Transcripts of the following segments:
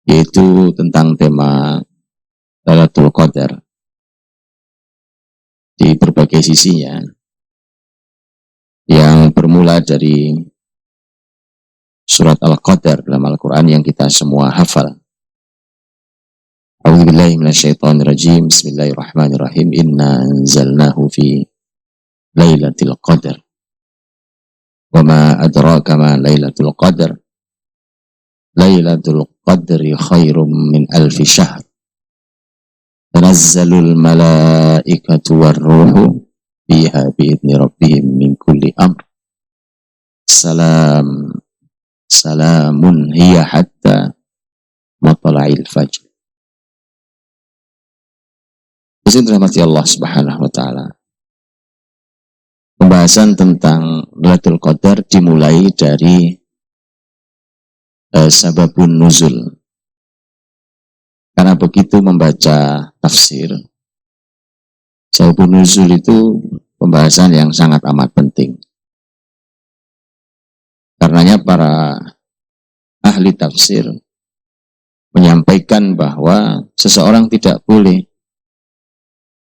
yaitu tentang tema Lailatul Qadar di berbagai sisinya, yang bermula dari surat Al-Qadar dalam Al-Quran yang kita semua hafal. A'udzubillahi minasyaitonirrajim. Bismillahirrahmanirrahim. Inna anzalnahu fi Lailatul Qadar. Wa ma adraka ma Lailatul Qadar. Lailatul Qadri khairum min alfi syahr. Tanazzalul malaikatu warruhu fiha bi'idni rabbihim min kulli amr. Salamun hiya hatta matla'il fajr. Disini rahmati Allah Subhanahu wa taala. Pembahasan tentang Lailatul Qadar dimulai dari sababun nuzul. Karena begitu membaca tafsir, sababun nuzul itu pembahasan yang sangat amat penting. Karenanya para ahli tafsir menyampaikan bahwa seseorang tidak boleh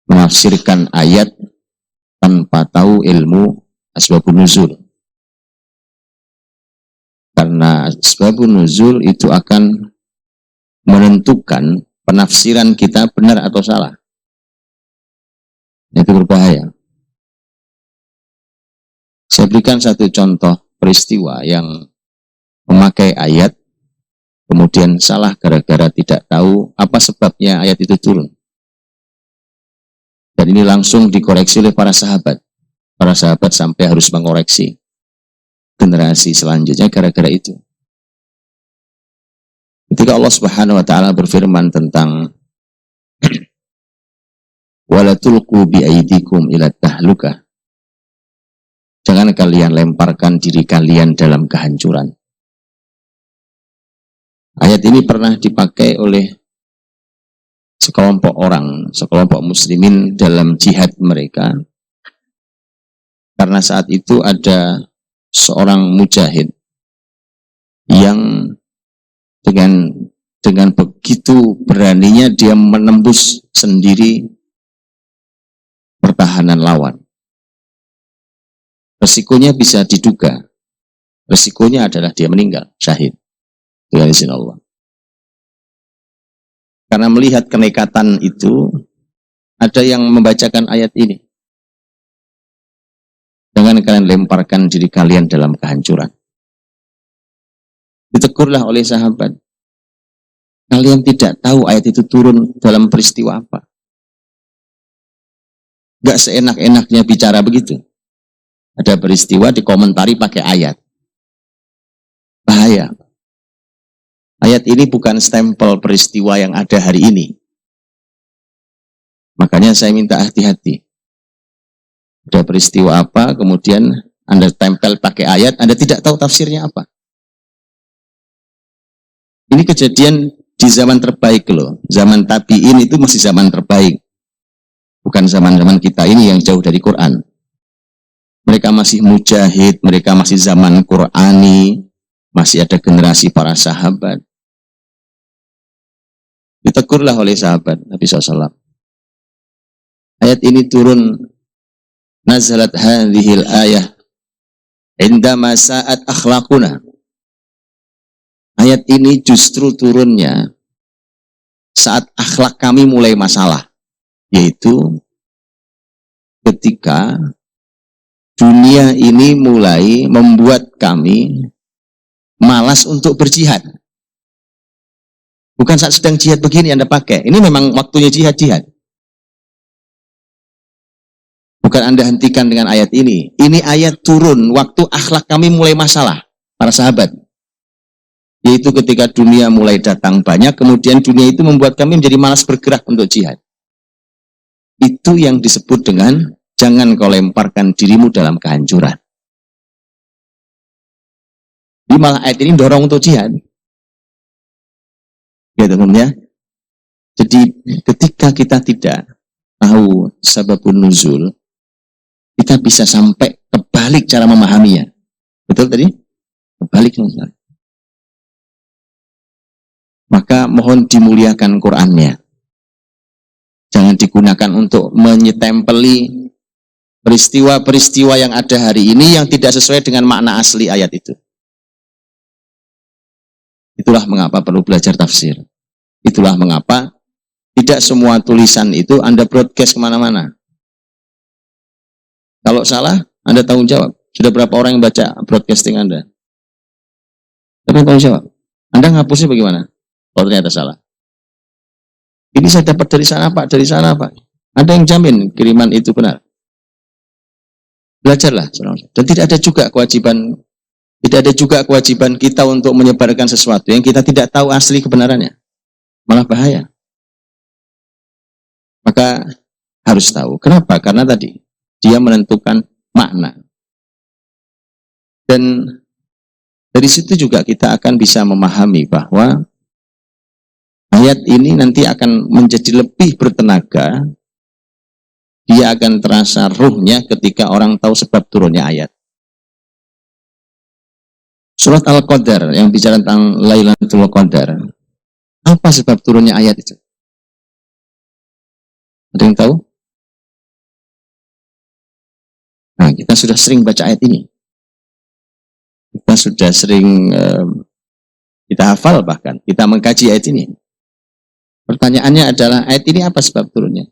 menafsirkan ayat tanpa tahu ilmu asbabun nuzul. Karena asbabun nuzul itu akan menentukan penafsiran kita benar atau salah. Itu berbahaya. Saya berikan satu contoh peristiwa yang memakai ayat kemudian salah gara-gara tidak tahu apa sebabnya ayat itu turun. Dan ini langsung dikoreksi oleh para sahabat. Para sahabat sampai harus mengoreksi generasi selanjutnya gara-gara itu. Ketika Allah Subhanahu wa taala berfirman tentang wala tulqu bi aidikum ila tahlukah. Jangan kalian lemparkan diri kalian dalam kehancuran. Ayat ini pernah dipakai oleh sekelompok orang, sekelompok muslimin dalam jihad mereka. Karena saat itu ada seorang mujahid yang dengan begitu beraninya dia menembus sendiri pertahanan lawan. Resikonya bisa diduga. Resikonya adalah dia meninggal, syahid. Dengan izin Allah. Karena melihat kenekatan itu, ada yang membacakan ayat ini. Jangan kalian lemparkan diri kalian dalam kehancuran. Ditegurlah oleh sahabat. Kalian tidak tahu ayat itu turun dalam peristiwa apa. Gak seenak-enaknya bicara begitu. Ada peristiwa dikomentari pakai ayat. Bahaya. Ayat ini bukan stempel peristiwa yang ada hari ini. Makanya saya minta hati-hati. Ada peristiwa apa, kemudian Anda tempel pakai ayat, Anda tidak tahu tafsirnya apa. Ini kejadian di zaman terbaik loh. Zaman tabi'in itu masih zaman terbaik. Bukan zaman-zaman kita ini yang jauh dari Quran. Mereka masih mujahid, mereka masih zaman Qur'ani, masih ada generasi para sahabat. Ditegurlah oleh sahabat Nabi SAW. Ayat ini turun, nazalat hadhil ayah indama sa'at akhlaquna. Ayat ini justru turunnya saat akhlak kami mulai masalah, yaitu ketika dunia ini mulai membuat kami malas untuk berjihad. Bukan saat sedang jihad begini Anda pakai. Ini memang waktunya jihad. Bukan Anda hentikan dengan ayat ini. Ini ayat turun waktu akhlak kami mulai masalah, para sahabat. Yaitu ketika dunia mulai datang banyak, kemudian dunia itu membuat kami menjadi malas bergerak untuk jihad. Itu yang disebut dengan jangan kau lemparkan dirimu dalam kehancuran. Di malah ayat ini dorong untuk jihad. Ya teman-teman ya. Jadi ketika kita tidak tahu sababun nuzul, kita bisa sampai kebalik cara memahaminya. Betul tadi? Kebalik. maka mohon dimuliakan Qur'annya. Jangan digunakan untuk menyetempeli peristiwa-peristiwa yang ada hari ini yang tidak sesuai dengan makna asli ayat itu. Itulah mengapa perlu belajar tafsir. Itulah mengapa tidak semua tulisan itu Anda broadcast kemana-mana. Kalau salah, Anda tanggung jawab. Sudah berapa orang yang baca broadcasting Anda? Tapi tanggung jawab. Anda ngapusnya bagaimana? Kalau ternyata salah. Ini saya dapat dari sana Pak, dari sana Pak. Ada yang jamin kiriman itu benar. Belajarlah. Dan tidak ada juga kewajiban kita untuk menyebarkan sesuatu yang kita tidak tahu asli kebenarannya. Malah bahaya. Maka harus tahu. Kenapa? Karena tadi dia menentukan makna. Dan dari situ juga kita akan bisa memahami bahwa ayat ini nanti akan menjadi lebih bertenaga. Dia akan terasa ruhnya ketika orang tahu sebab turunnya ayat. Surat Al-Qadar yang bicara tentang Lailatul Qadar. Apa sebab turunnya ayat itu? Ada yang tahu? Nah, kita sudah sering baca ayat ini. Kita sudah sering, kita hafal bahkan. Kita mengkaji ayat ini. Pertanyaannya adalah, ayat ini apa sebab turunnya?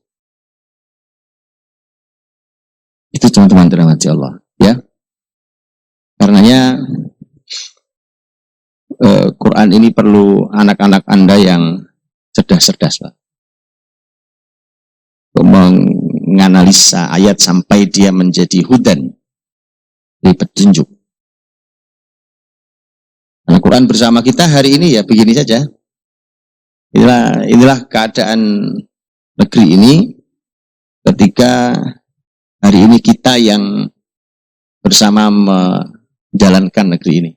Itu teman-teman dirahmati Allah. Ya. Karenanya, Quran ini perlu anak-anak Anda yang cerdas-cerdas, Pak. Untuk menganalisa ayat sampai dia menjadi hudan, dari petunjuk. Nah, Quran bersama kita hari ini ya begini saja. Inilah keadaan negeri ini ketika hari ini kita yang bersama menjalankan negeri ini.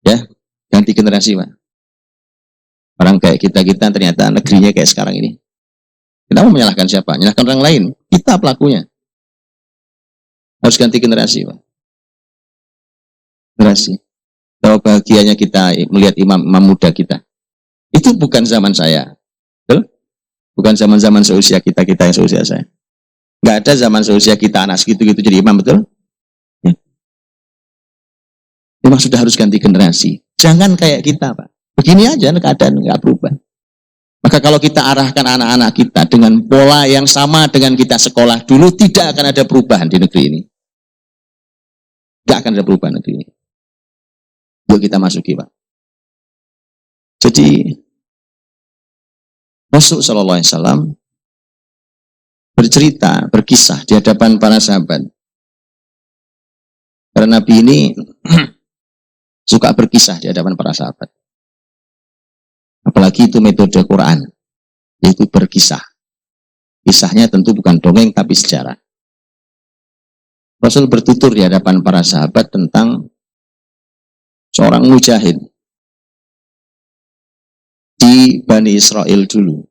Ya, ganti generasi, Pak. Orang kayak kita ternyata negerinya kayak sekarang ini. Kita mau menyalahkan siapa? Menyalahkan orang lain. Kita pelakunya. Harus ganti generasi, Pak. Generasi. Bahwa bahagianya kita melihat imam muda kita. Itu bukan zaman saya. Betul? Bukan zaman-zaman seusia kita yang seusia saya. Nggak ada zaman seusia kita anak segitu-gitu jadi imam, betul? Ya. Memang sudah harus ganti generasi. Jangan kayak kita, Pak. Begini aja keadaan nggak berubah. Maka kalau kita arahkan anak-anak kita dengan pola yang sama dengan kita sekolah dulu, tidak akan ada perubahan di negeri ini. Tidak akan ada perubahan negeri ini. Yuk kita masuki, Pak. Jadi Rasul Sallallahu Alaihi Wasallam bercerita, berkisah di hadapan para sahabat. Karena Nabi ini suka berkisah di hadapan para sahabat. Apalagi itu metode Quran, yaitu berkisah. Kisahnya tentu bukan dongeng tapi sejarah. Rasul bertutur di hadapan para sahabat tentang seorang mujahid di Bani Israel dulu,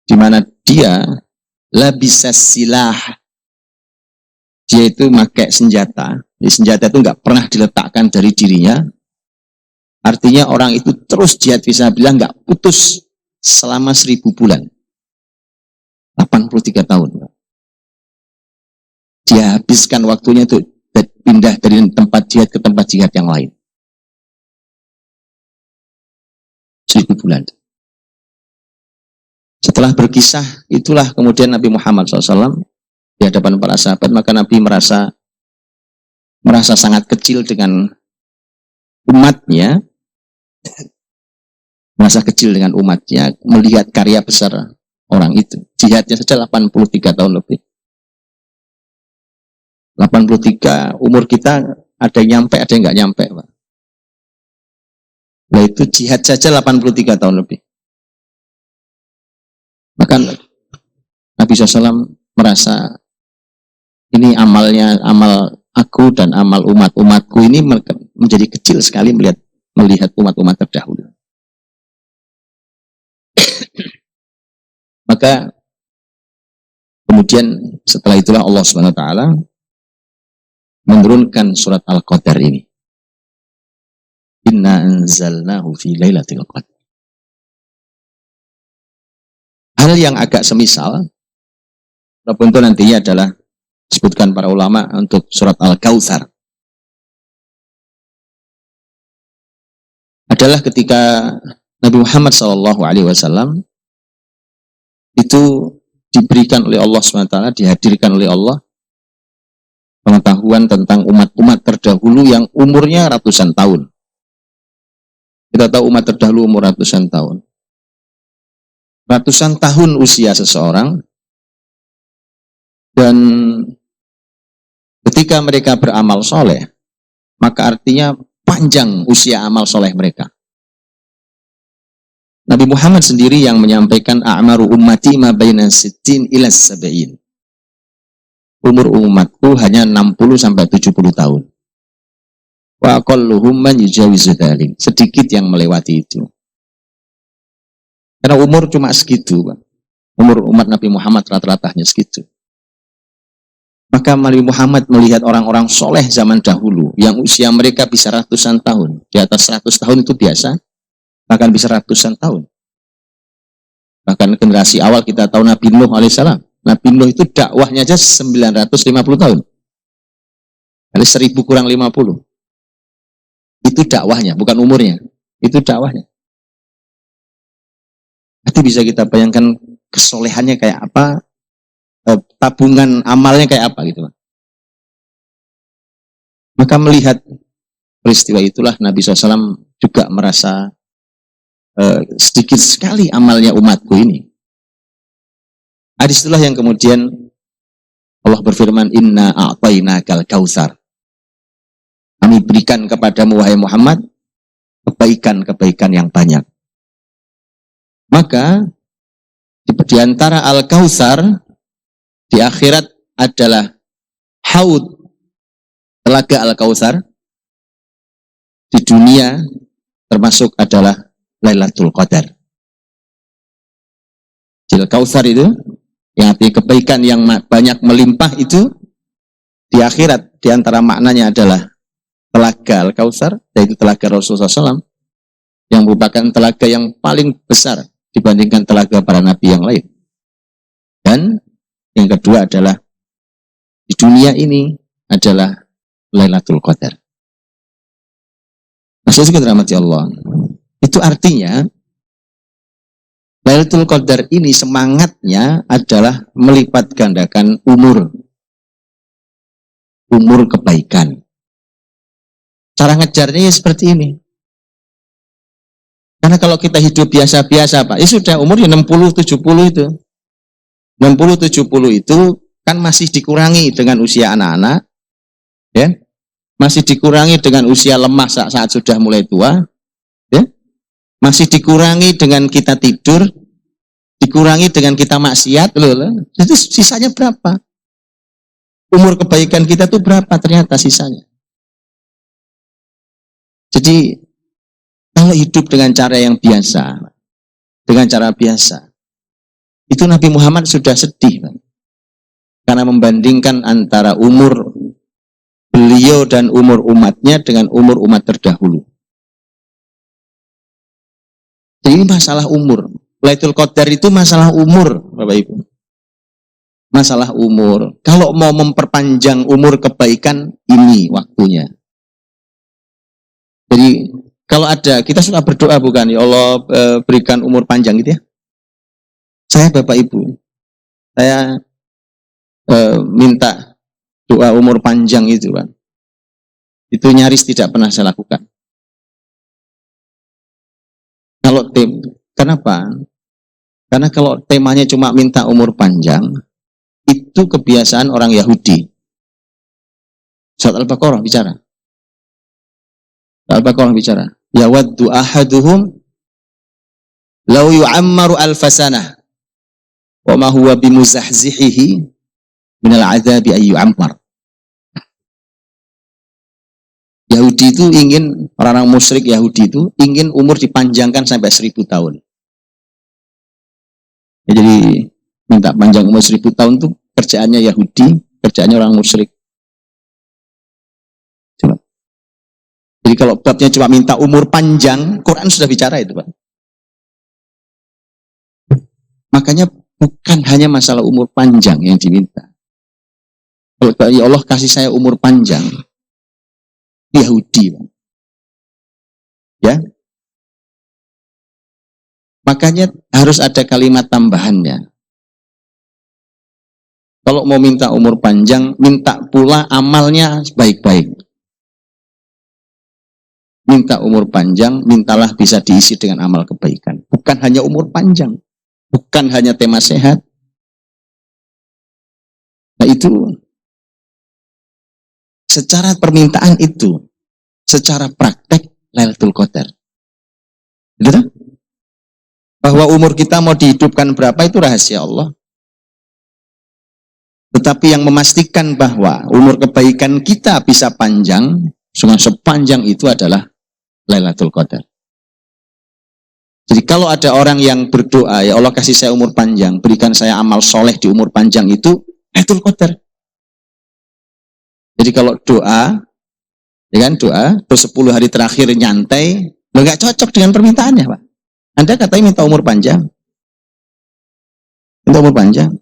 di mana dia labisas silah, dia itu pakai senjata. Jadi senjata itu nggak pernah diletakkan dari dirinya. Artinya orang itu terus jihad fisabilillah nggak putus selama 1000 bulan, 83 tahun. Dia habiskan waktunya untuk pindah dari tempat jihad ke tempat jihad yang lain. 1000 bulan. Setelah berkisah, itulah kemudian Nabi Muhammad SAW di hadapan para sahabat, maka Nabi merasa sangat kecil dengan umatnya, melihat karya besar orang itu. Jihadnya saja 83 tahun lebih. 83, umur kita ada yang nyampe, ada yang nggak nyampe, Pak. Nah itu jihad saja 83 tahun lebih. Maka Nabi SAW merasa ini amal aku dan amal umatku ini menjadi kecil sekali melihat umat-umat terdahulu. Maka kemudian setelah itulah Allah Subhanahu Wa Taala menurunkan surat Al-Qadar ini. Inna anzalnahu fi lailatul qadar. Hal yang agak semisal, walaupun itu nantinya adalah disebutkan para ulama untuk surat Al-Kautsar, adalah ketika Nabi Muhammad SAW itu diberikan oleh Allah SWT, dihadirkan oleh Allah pengetahuan tentang umat-umat terdahulu yang umurnya ratusan tahun. Kita tahu umat terdahulu umur ratusan tahun. Ratusan tahun usia seseorang, dan ketika mereka beramal soleh, maka artinya panjang usia amal soleh mereka. Nabi Muhammad sendiri yang menyampaikan a'maru ummati ma baina sittin ila sab'in. Umur umatku hanya 60 sampai 70 tahun. Wa aqalluhum man yujawizu dzalik. Sedikit yang melewati itu. Karena umur cuma segitu, Pak. Umur umat Nabi Muhammad rata-ratanya segitu. Maka Nabi Muhammad melihat orang-orang soleh zaman dahulu yang usia mereka bisa ratusan tahun. Di atas 100 tahun itu biasa, bahkan bisa ratusan tahun. Bahkan generasi awal kita tahu Nabi Nuh alaihissalam. Nabi Nuh itu dakwahnya aja 950 tahun. Ada 1000 kurang 50. Itu dakwahnya, bukan umurnya. Itu dakwahnya. Itu bisa kita bayangkan kesolehannya kayak apa, tabungan amalnya kayak apa gitu. Maka melihat peristiwa itulah Nabi SAW juga merasa sedikit sekali amalnya umatku ini. Hadis itulah yang kemudian Allah berfirman, Inna a'tainakal kautsar. Kami berikan kepadamu wahai Muhammad kebaikan-kebaikan yang banyak. Maka di antara Al-Kautsar di akhirat adalah haud, telaga Al-Kautsar. Di dunia termasuk adalah Lailatul Qadar. Al-Kautsar itu yang artinya kebaikan yang banyak melimpah itu di akhirat di antara maknanya adalah telaga Al-Kautsar, yaitu telaga Rasulullah SAW yang merupakan telaga yang paling besar dibandingkan telaga para nabi yang lain. Dan yang kedua adalah di dunia ini adalah Lailatul Qadar. Maksudnya kita rahmati Allah. Itu artinya Lailatul Qadar ini semangatnya adalah melipat gandakan umur kebaikan. Cara ngejarnya ya seperti ini. Karena kalau kita hidup biasa-biasa, Pak, ya sudah umurnya 60-70 itu. 60-70 itu kan masih dikurangi dengan usia anak-anak, ya, masih dikurangi dengan usia lemah saat sudah mulai tua, ya, masih dikurangi dengan kita tidur, dikurangi dengan kita maksiat, loh. Itu sisanya berapa? Umur kebaikan kita tuh berapa ternyata sisanya? Jadi kalau hidup dengan cara yang biasa, dengan cara biasa, itu Nabi Muhammad sudah sedih, Pak. Karena membandingkan antara umur beliau dan umur umatnya dengan umur umat terdahulu. Jadi ini masalah umur. Lailatul Qadar itu masalah umur, Bapak Ibu. Masalah umur. Kalau mau memperpanjang umur kebaikan, ini waktunya. Jadi kalau ada, kita suka berdoa bukan? Ya Allah berikan umur panjang gitu ya. Saya Bapak Ibu, saya minta doa umur panjang itu kan. Itu nyaris tidak pernah saya lakukan. Kenapa? Karena kalau temanya cuma minta umur panjang, itu kebiasaan orang Yahudi. Surat Al-Baqarah bicara. Al-Baqarah bicara. Yawaddu ahaduhum law yu'ammaru alfasanah wa ma huwa bimuzahzihihi minal adzabi ay yu'ammar. Yahudi itu ingin, orang-orang musyrik Yahudi itu ingin umur dipanjangkan sampai 1000 tahun. Ya, jadi minta panjang umur 1000 tahun itu kerjaannya Yahudi, kerjaannya orang musyrik. Jadi kalau babnya cuma minta umur panjang, Quran sudah bicara itu, Pak. Makanya bukan hanya masalah umur panjang yang diminta. Kalau ya Allah kasih saya umur panjang, Yahudi, Pak. Ya, makanya harus ada kalimat tambahannya. Kalau mau minta umur panjang, minta pula amalnya baik-baik. Minta umur panjang, mintalah bisa diisi dengan amal kebaikan. Bukan hanya umur panjang, bukan hanya tema sehat. Nah itu, secara permintaan itu, secara praktek Lailatul Qadar. Betul? Bahwa umur kita mau dihidupkan berapa itu rahasia Allah. Tetapi yang memastikan bahwa umur kebaikan kita bisa panjang, dengan sepanjang itu adalah Lailatul Qadar. Jadi kalau ada orang yang berdoa, ya Allah kasih saya umur panjang, berikan saya amal soleh di umur panjang itu, Lailatul Qadar. Jadi kalau doa, ya kan doa, terus 10 hari terakhir nyantai, nggak cocok dengan permintaannya, Pak. Anda katanya minta umur panjang. Minta umur panjang.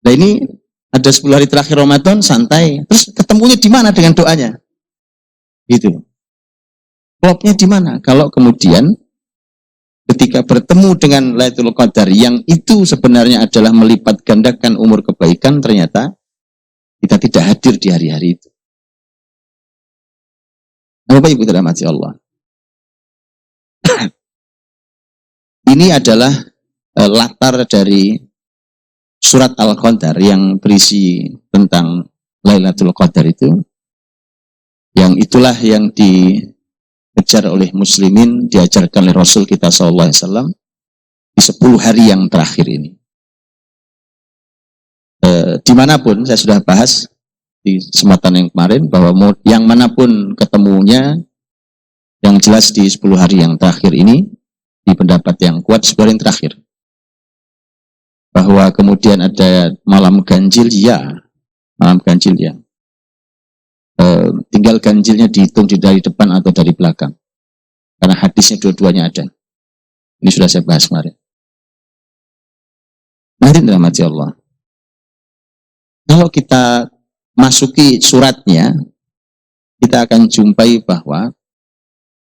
Nah ini ada 10 hari terakhir Ramadan, santai. Terus ketemunya di mana dengan doanya? Gitu. Klopnya di mana? Kalau kemudian ketika bertemu dengan Lailatul Qadar yang itu sebenarnya adalah melipat gandakan umur kebaikan, ternyata kita tidak hadir di hari-hari itu. Bapak Ibu dirahmati Allah. Ini adalah latar dari surat Al-Qadar yang berisi tentang Lailatul Qadar itu, yang itulah yang dikejar oleh muslimin, diajarkan oleh Rasul kita SAW di 10 hari yang terakhir ini. Dimanapun, saya sudah bahas di kesempatan yang kemarin, bahwa yang manapun ketemunya, yang jelas di 10 hari yang terakhir ini, di pendapat yang kuat 10 hari yang terakhir. Bahwa kemudian ada malam ganjil, ya. Malam ganjil, ya. Tinggal ganjilnya dihitung dari depan atau dari belakang. Karena hadisnya dua-duanya ada. Ini sudah saya bahas kemarin. Hadirin dirahmati Allah. Kalau kita masuki suratnya, kita akan jumpai bahwa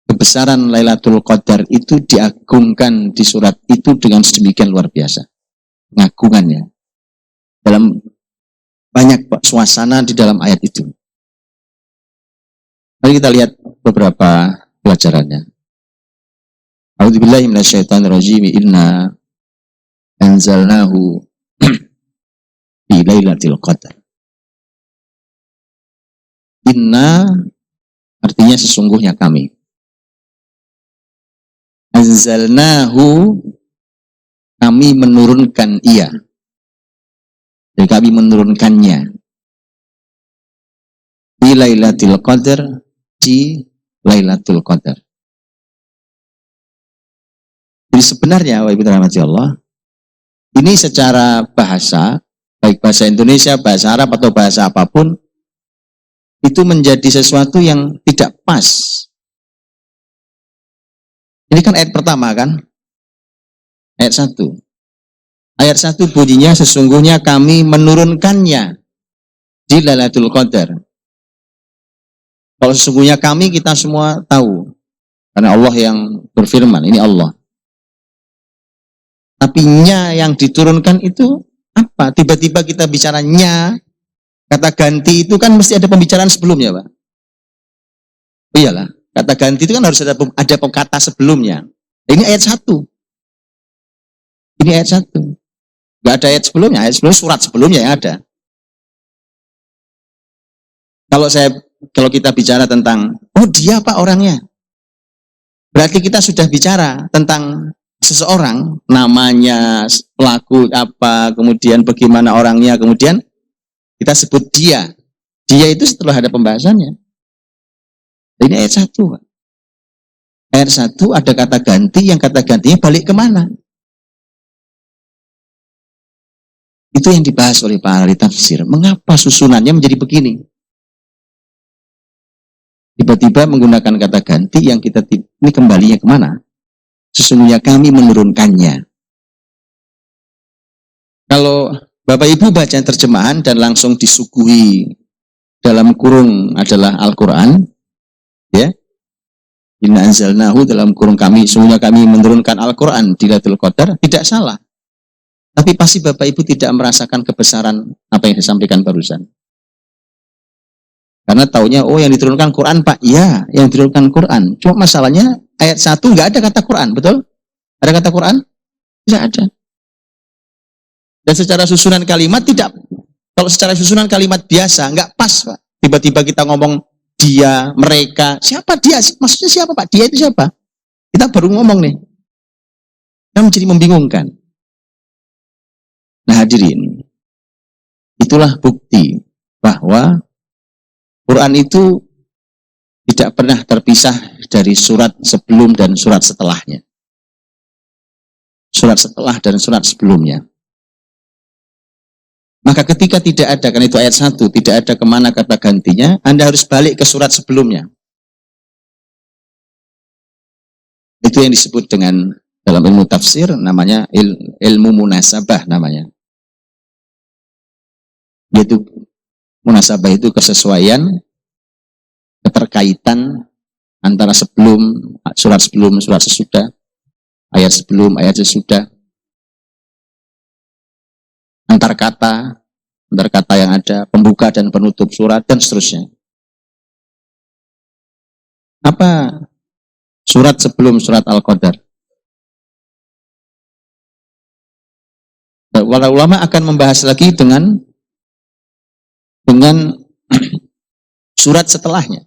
kebesaran Lailatul Qadar itu diagungkan di surat itu dengan sedemikian luar biasa. Pengagungannya dalam banyak suasana di dalam ayat itu. Mari kita lihat beberapa pelajarannya. A'udzubillahi minasyaitonirrajim. Inna anzalnahu fi Lailatul Qadar. Inna artinya sesungguhnya kami. Anzalnahu, kami menurunkan ia. Jadi kami menurunkannya. Di Lailatul Qadar, di Lailatul Qadar. Jadi sebenarnya, Ibu rahmati Allah, ini secara bahasa, baik bahasa Indonesia, bahasa Arab atau bahasa apapun, itu menjadi sesuatu yang tidak pas. Ini kan ayat pertama kan? Ayat 1. Ayat 1 bunyinya sesungguhnya kami menurunkannya di Lailatul Qadar. Kalau sesungguhnya kami, kita semua tahu. Karena Allah yang berfirman, ini Allah. Tapi nya yang diturunkan itu apa? Tiba-tiba kita bicara nya, kata ganti itu kan mesti ada pembicaraan sebelumnya, Pak. Iyalah, kata ganti itu kan harus ada kata sebelumnya. Ini ayat 1. Ini ayat 1. Gak ada ayat sebelumnya surat sebelumnya yang ada. Kalau kita bicara tentang, oh dia Pak orangnya, berarti kita sudah bicara tentang seseorang, namanya, pelaku apa, kemudian bagaimana orangnya, kemudian kita sebut dia. Dia itu setelah ada pembahasannya. Ini ayat 1. Pak. Ayat 1 ada kata ganti, yang kata gantinya balik kemana? Itu yang dibahas oleh para ahli tafsir. Mengapa susunannya menjadi begini? Tiba-tiba menggunakan kata ganti yang kita ini kembalinya kemana? Sesungguhnya kami menurunkannya. Kalau Bapak Ibu baca terjemahan dan langsung disuguhi dalam kurung adalah Al-Quran, ya, inna anzalnahu dalam kurung kami, sesungguhnya kami menurunkan Al-Quran di Lailatul Qadar, tidak salah. Tapi pasti Bapak Ibu tidak merasakan kebesaran apa yang disampaikan barusan. Karena taunya, oh yang diturunkan Quran Pak, iya yang diturunkan Quran. Cuma masalahnya ayat 1 nggak ada kata Quran, betul? Ada kata Quran? Tidak ada. Dan secara susunan kalimat tidak. Kalau secara susunan kalimat biasa, nggak pas Pak. Tiba-tiba kita ngomong dia, mereka. Siapa dia? Maksudnya siapa Pak? Dia itu siapa? Kita baru ngomong nih. Kan menjadi membingungkan. Nah hadirin, itulah bukti bahwa Quran itu tidak pernah terpisah dari surat sebelum dan surat setelahnya. Surat setelah dan surat sebelumnya. Maka ketika tidak ada, kan itu ayat 1, tidak ada kemana kata gantinya, Anda harus balik ke surat sebelumnya. Itu yang disebut dengan dalam ilmu tafsir, namanya ilmu munasabah namanya. Yaitu munasabah itu kesesuaian, keterkaitan antara surat sebelum, surat sesudah, ayat sebelum, ayat sesudah, antar kata yang ada, pembuka dan penutup surat, dan seterusnya. Apa surat sebelum surat Al-Qadar? Para ulama akan membahas lagi dengan surat setelahnya.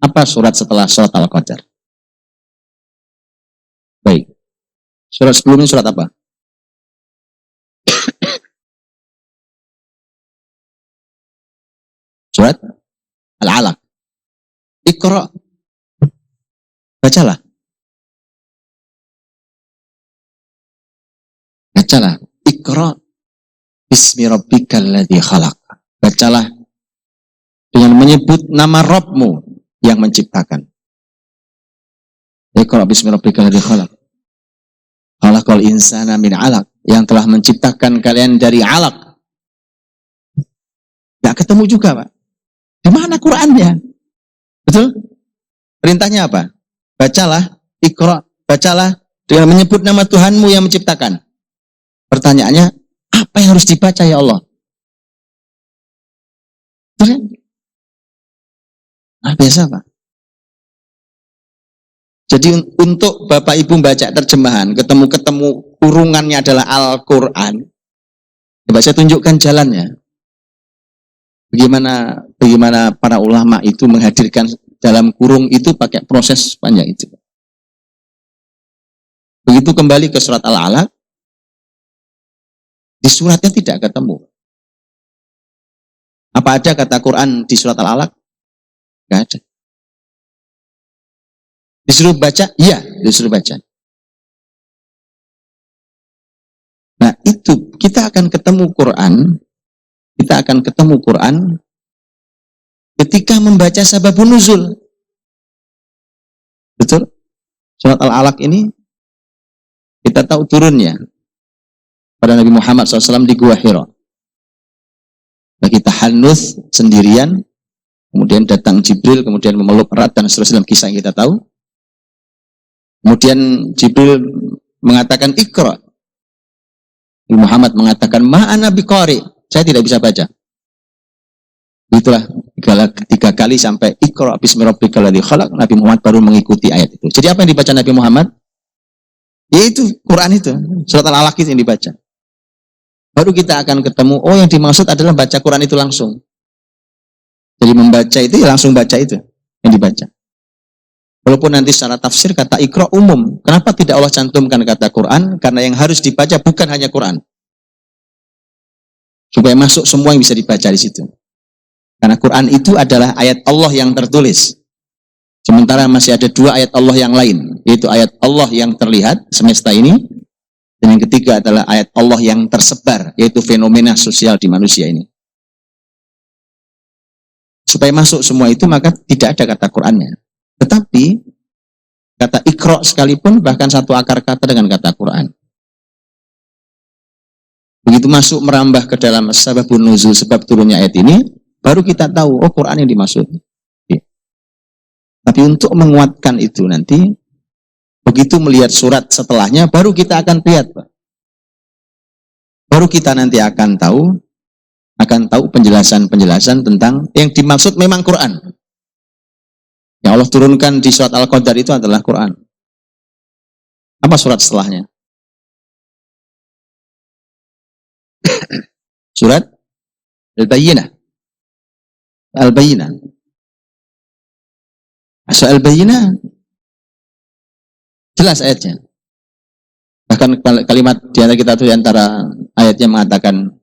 Apa surat setelah surat Al-Qadar? Baik. Surat sebelumnya surat apa? Surat Al-Alaq. Iqra. Bacalah. Bacalah. Iqra bismi rabbikal ladzi khalaq. Bacalah dengan menyebut nama Rabbmu yang menciptakan. Iqra bismi rabbikal ladzi khalaq. Khalaqal insana min 'alaq, yang telah menciptakan kalian dari 'alaq. Enggak ketemu juga, Pak. Di mana Qur'annya? Betul? Perintahnya apa? Bacalah, Iqra, bacalah dengan menyebut nama Tuhanmu yang menciptakan. Pertanyaannya, apa yang harus dibaca ya Allah? Betul? Nah, biasa Pak. Jadi untuk Bapak Ibu baca terjemahan, ketemu kurungannya adalah Al-Quran. Coba saya tunjukkan jalannya. Bagaimana para ulama itu menghadirkan dalam kurung itu pakai proses panjang itu. Begitu kembali ke surat Al-Alaq, di suratnya tidak ketemu. Apa ada kata Quran di surat Al-Alaq? Tidak ada. Disuruh baca? Iya, disuruh baca. Nah itu, kita akan ketemu Quran ketika membaca sababun nuzul. Betul? Surat Al-Alaq ini kita tahu turunnya pada Nabi Muhammad SAW di Gua Hira. Bagi tahannuts sendirian, kemudian datang Jibril, kemudian memeluk erat dan seterusnya dalam kisah yang kita tahu. Kemudian Jibril mengatakan Iqra. Nabi Muhammad mengatakan ma'ana biqari, saya tidak bisa baca. Itulah 3 kali sampai Iqra bismi rabbikal ladzi khalaq, Nabi Muhammad baru mengikuti ayat itu. Jadi apa yang dibaca Nabi Muhammad? Yaitu Quran itu, surat Al-Alaq itu yang dibaca. Baru kita akan ketemu, oh yang dimaksud adalah baca Quran itu langsung. Jadi membaca itu ya langsung baca itu yang dibaca. Walaupun nanti secara tafsir kata Iqra umum. Kenapa tidak Allah cantumkan kata Quran? Karena yang harus dibaca bukan hanya Quran. Supaya masuk semua yang bisa dibaca di situ. Karena Quran itu adalah ayat Allah yang tertulis. Sementara masih ada 2 ayat Allah yang lain. Yaitu ayat Allah yang terlihat, semesta ini. Dan yang ketiga adalah ayat Allah yang tersebar. Yaitu fenomena sosial di manusia ini. Supaya masuk semua itu maka tidak ada kata Qur'annya. Tetapi kata Iqra sekalipun bahkan satu akar kata dengan kata Qur'an. Begitu masuk merambah ke dalam sababun nuzul, sebab turunnya ayat ini, baru kita tahu, oh Quran yang dimaksud. Ya. Tapi untuk menguatkan itu nanti, begitu melihat surat setelahnya, baru kita akan lihat, Pak. Baru kita nanti akan tahu penjelasan-penjelasan tentang yang dimaksud memang Quran. Yang Allah turunkan di surat Al-Qadar itu adalah Quran. Apa surat setelahnya? Surat Al-Bayyinah. Al-Bayyinah. Surat Al-Bayyinah jelas ayatnya. Bahkan kalimat di antara kita itu, di antara ayatnya mengatakan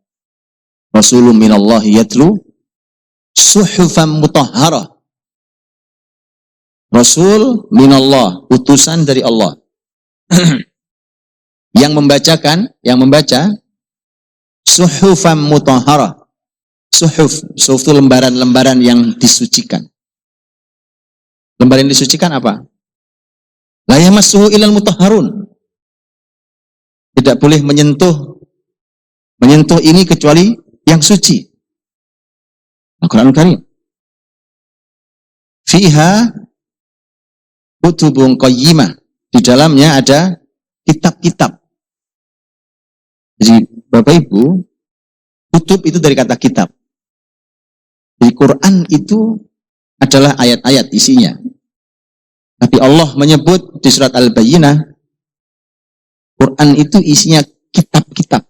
Rasulun minallah yatlu suhufan mutahharah. Rasul minallah, utusan dari Allah. yang membaca suhufan mutahharah. Suhuf itu lembaran-lembaran yang disucikan. Lembaran yang disucikan apa? La yamassuhu ilal mutahharun. Tidak boleh menyentuh ini kecuali yang suci. Al-Quranul Karim. Fiha kutubun qayyimah. Di dalamnya ada kitab-kitab. Jadi Bapak Ibu, kutub itu dari kata kitab. Di Quran itu adalah ayat-ayat isinya. Tapi Allah menyebut di surat Al-Bayyinah, Quran itu isinya kitab-kitab.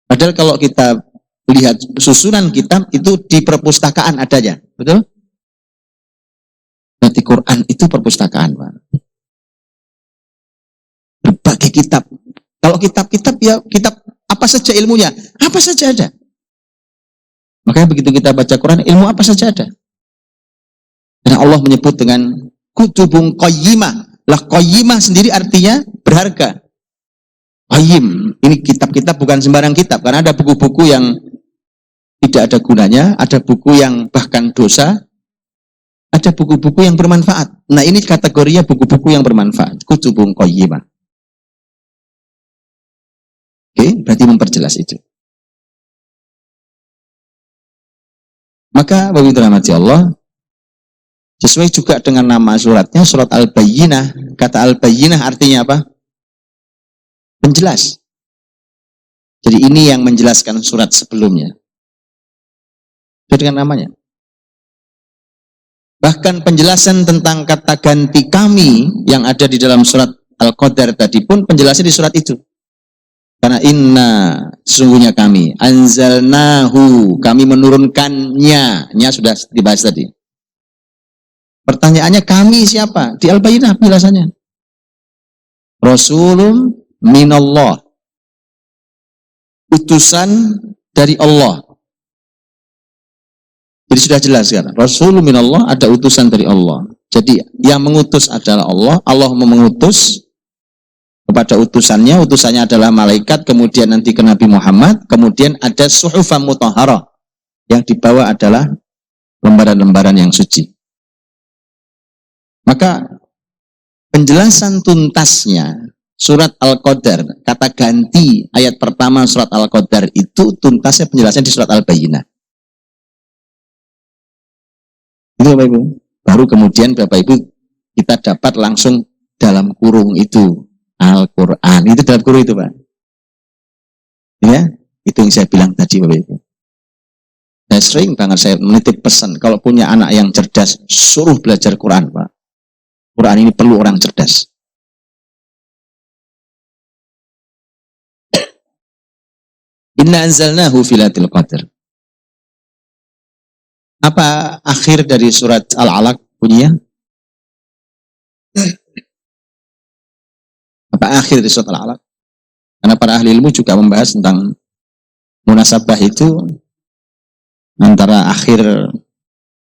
Padahal kalau kita lihat susunan kitab itu di perpustakaan adanya, betul? Berarti Quran itu perpustakaan, Pak. Berbagai kitab. Kalau kitab-kitab ya kitab apa saja ilmunya, apa saja ada. Makanya begitu kita baca Quran, ilmu apa saja ada. Karena Allah menyebut dengan kutubun qayyimah. Lah qayyimah sendiri artinya berharga. Qayyim, ini kitab-kitab bukan sembarang kitab, karena ada buku-buku yang tidak ada gunanya, ada buku yang bahkan dosa, ada buku-buku yang bermanfaat. Nah ini kategorinya buku-buku yang bermanfaat. Kutubun qayyimah. Oke, berarti memperjelas itu. Maka bagi dirahmati Allah, sesuai juga dengan nama suratnya, surat Al-Bayyinah. Kata Al-Bayyinah artinya apa? Penjelas. Jadi ini yang menjelaskan surat sebelumnya. Sesuai dengan namanya. Bahkan penjelasan tentang kata ganti kami yang ada di dalam surat Al-Qadar tadi pun penjelasan di surat itu. Karena inna, sesungguhnya kami, anzalnahu, kami menurunkannya. Nya sudah dibahas tadi. Pertanyaannya kami siapa? Di Al-Bayyinah penjelasannya. Rasulun minallah. Utusan dari Allah. Jadi sudah jelas kan? Rasulun minallah, ada utusan dari Allah. Jadi yang mengutus adalah Allah. Allah mengutus kepada utusannya adalah malaikat, kemudian nanti ke Nabi Muhammad, kemudian ada suhufan mutahharah. Yang dibawa adalah lembaran-lembaran yang suci. Maka penjelasan tuntasnya surat Al-Qadar, kata ganti ayat pertama surat Al-Qadar itu tuntasnya penjelasan di surat Al-Bayyinah. Itu Bapak Ibu. Baru kemudian Bapak Ibu kita dapat langsung dalam kurung itu Al-Quran. Itu dalam kurung itu Pak. Ya, itu yang saya bilang tadi Bapak Ibu. Saya sering banget saya menitip pesan, kalau punya anak yang cerdas, suruh belajar Quran Pak. Quran ini perlu orang cerdas. Inna anzalnahu fi lailatul qadar. Apa akhir dari surat Al-Alaq bunyinya? Apa akhir dari surat Al-Alaq? Karena para ahli ilmu juga membahas tentang munasabah itu antara akhir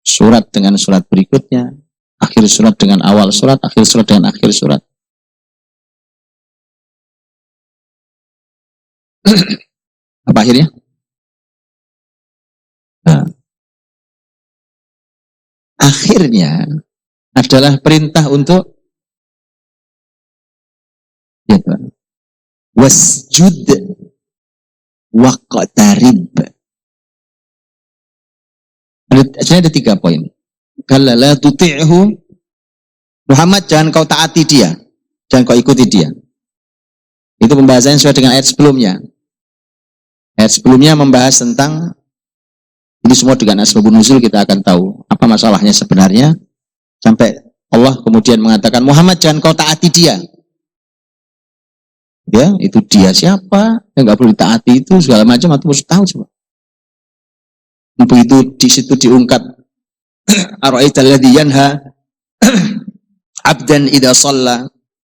surat dengan surat berikutnya, akhir surat dengan awal surat, akhir surat dengan akhir surat. Apa akhirnya? Nah, akhirnya adalah perintah untuk ya, wasjud waqtarib. Ada 3 poin. Kalla la tuti'hu, Muhammad jangan kau taati dia, jangan kau ikuti dia. Itu pembahasannya sesuai dengan ayat sebelumnya. Ayat sebelumnya membahas tentang ini semua dengan asbabun nuzul, kita akan tahu apa masalahnya sebenarnya. Sampai Allah kemudian mengatakan, Muhammad jangan kau taati dia. Ya, itu dia siapa? Yang nggak perlu ditaati itu segala macam, atau harus tahu coba. Begitu di situ diungkap, ara'aital ladzi yanha abdan idza shalla.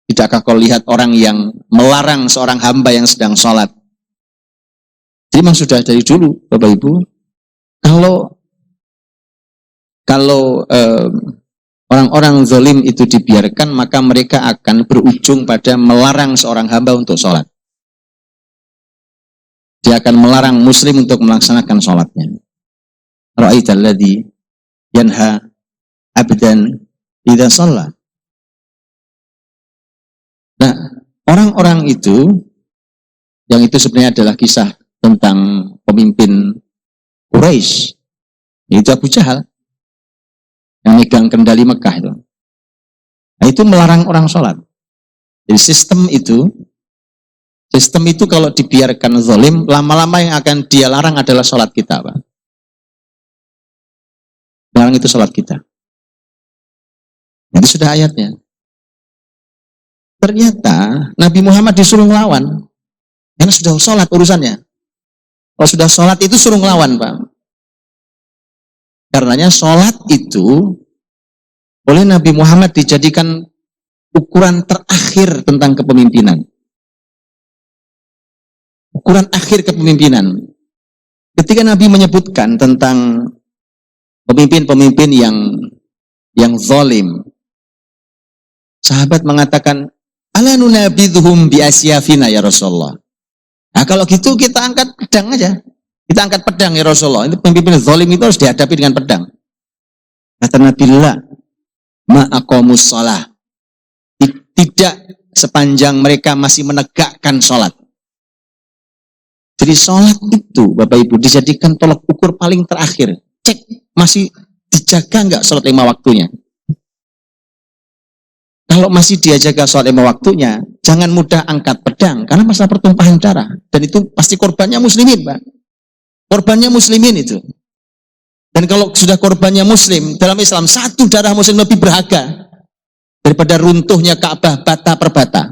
Tidakkah kau lihat orang yang melarang seorang hamba yang sedang sholat? Jadi memang sudah dari dulu, Bapak Ibu, kalau orang-orang zalim itu dibiarkan, maka mereka akan berujung pada melarang seorang hamba untuk sholat. Dia akan melarang muslim untuk melaksanakan sholatnya. Ra'aital ladzi yanha abdan idza shalla. Nah, orang-orang itu, yang itu sebenarnya adalah kisah tentang pemimpin Quraisy, yaitu Abu Jahal, yang megang kendali Mekah itu. Nah, itu melarang orang sholat. Jadi sistem itu kalau dibiarkan zalim, lama-lama yang akan dia larang adalah sholat kita, Pak. Larang itu sholat kita. Itu sudah ayatnya. Ternyata Nabi Muhammad disuruh ngelawan, karena sudah sholat urusannya. Kalau sudah sholat itu suruh ngelawan, Pak. Karenanya sholat itu oleh Nabi Muhammad dijadikan ukuran terakhir tentang kepemimpinan. Ukuran akhir kepemimpinan. Ketika Nabi menyebutkan tentang pemimpin-pemimpin yang zalim, sahabat mengatakan, ala nunabidhum bi asyafina ya Rasulullah. Nah, kalau gitu kita angkat pedang aja. Kita angkat pedang ya Rasulullah. Itu pemimpin zalim itu harus dihadapi dengan pedang. Kata Nabi, la ma aqamus shalah. Tidak sepanjang mereka masih menegakkan sholat. Jadi sholat itu, Bapak Ibu, dijadikan tolak ukur paling terakhir. Cek, masih dijaga nggak sholat 5 waktunya? Kalau masih dia jaga sholat 5 waktunya, jangan mudah angkat pedang, karena masalah pertumpahan darah. Dan itu pasti korbannya muslimin, Pak. Korbannya muslimin itu. Dan kalau sudah korbannya muslim, dalam Islam, satu darah muslim lebih berharga daripada runtuhnya Ka'bah bata per bata.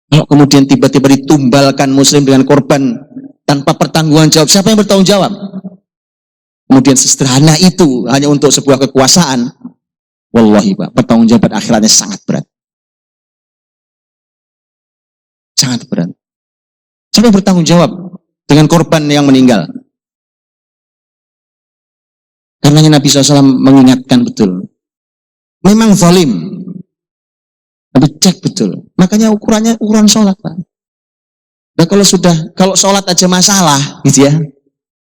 Kalau kemudian tiba-tiba ditumbalkan muslim dengan korban tanpa pertanggungan jawab, siapa yang bertanggung jawab? Kemudian sesederhana itu hanya untuk sebuah kekuasaan, wallahi Pak, pertanggungjawaban akhiratnya sangat berat. Sangat berat. Siapa yang bertanggung jawab dengan korban yang meninggal? Karenanya Nabi SAW mengingatkan betul. Memang zalim, tapi cek betul. Makanya ukurannya ukuran sholat, Pak. Nah, kalau sholat aja masalah, gitu ya.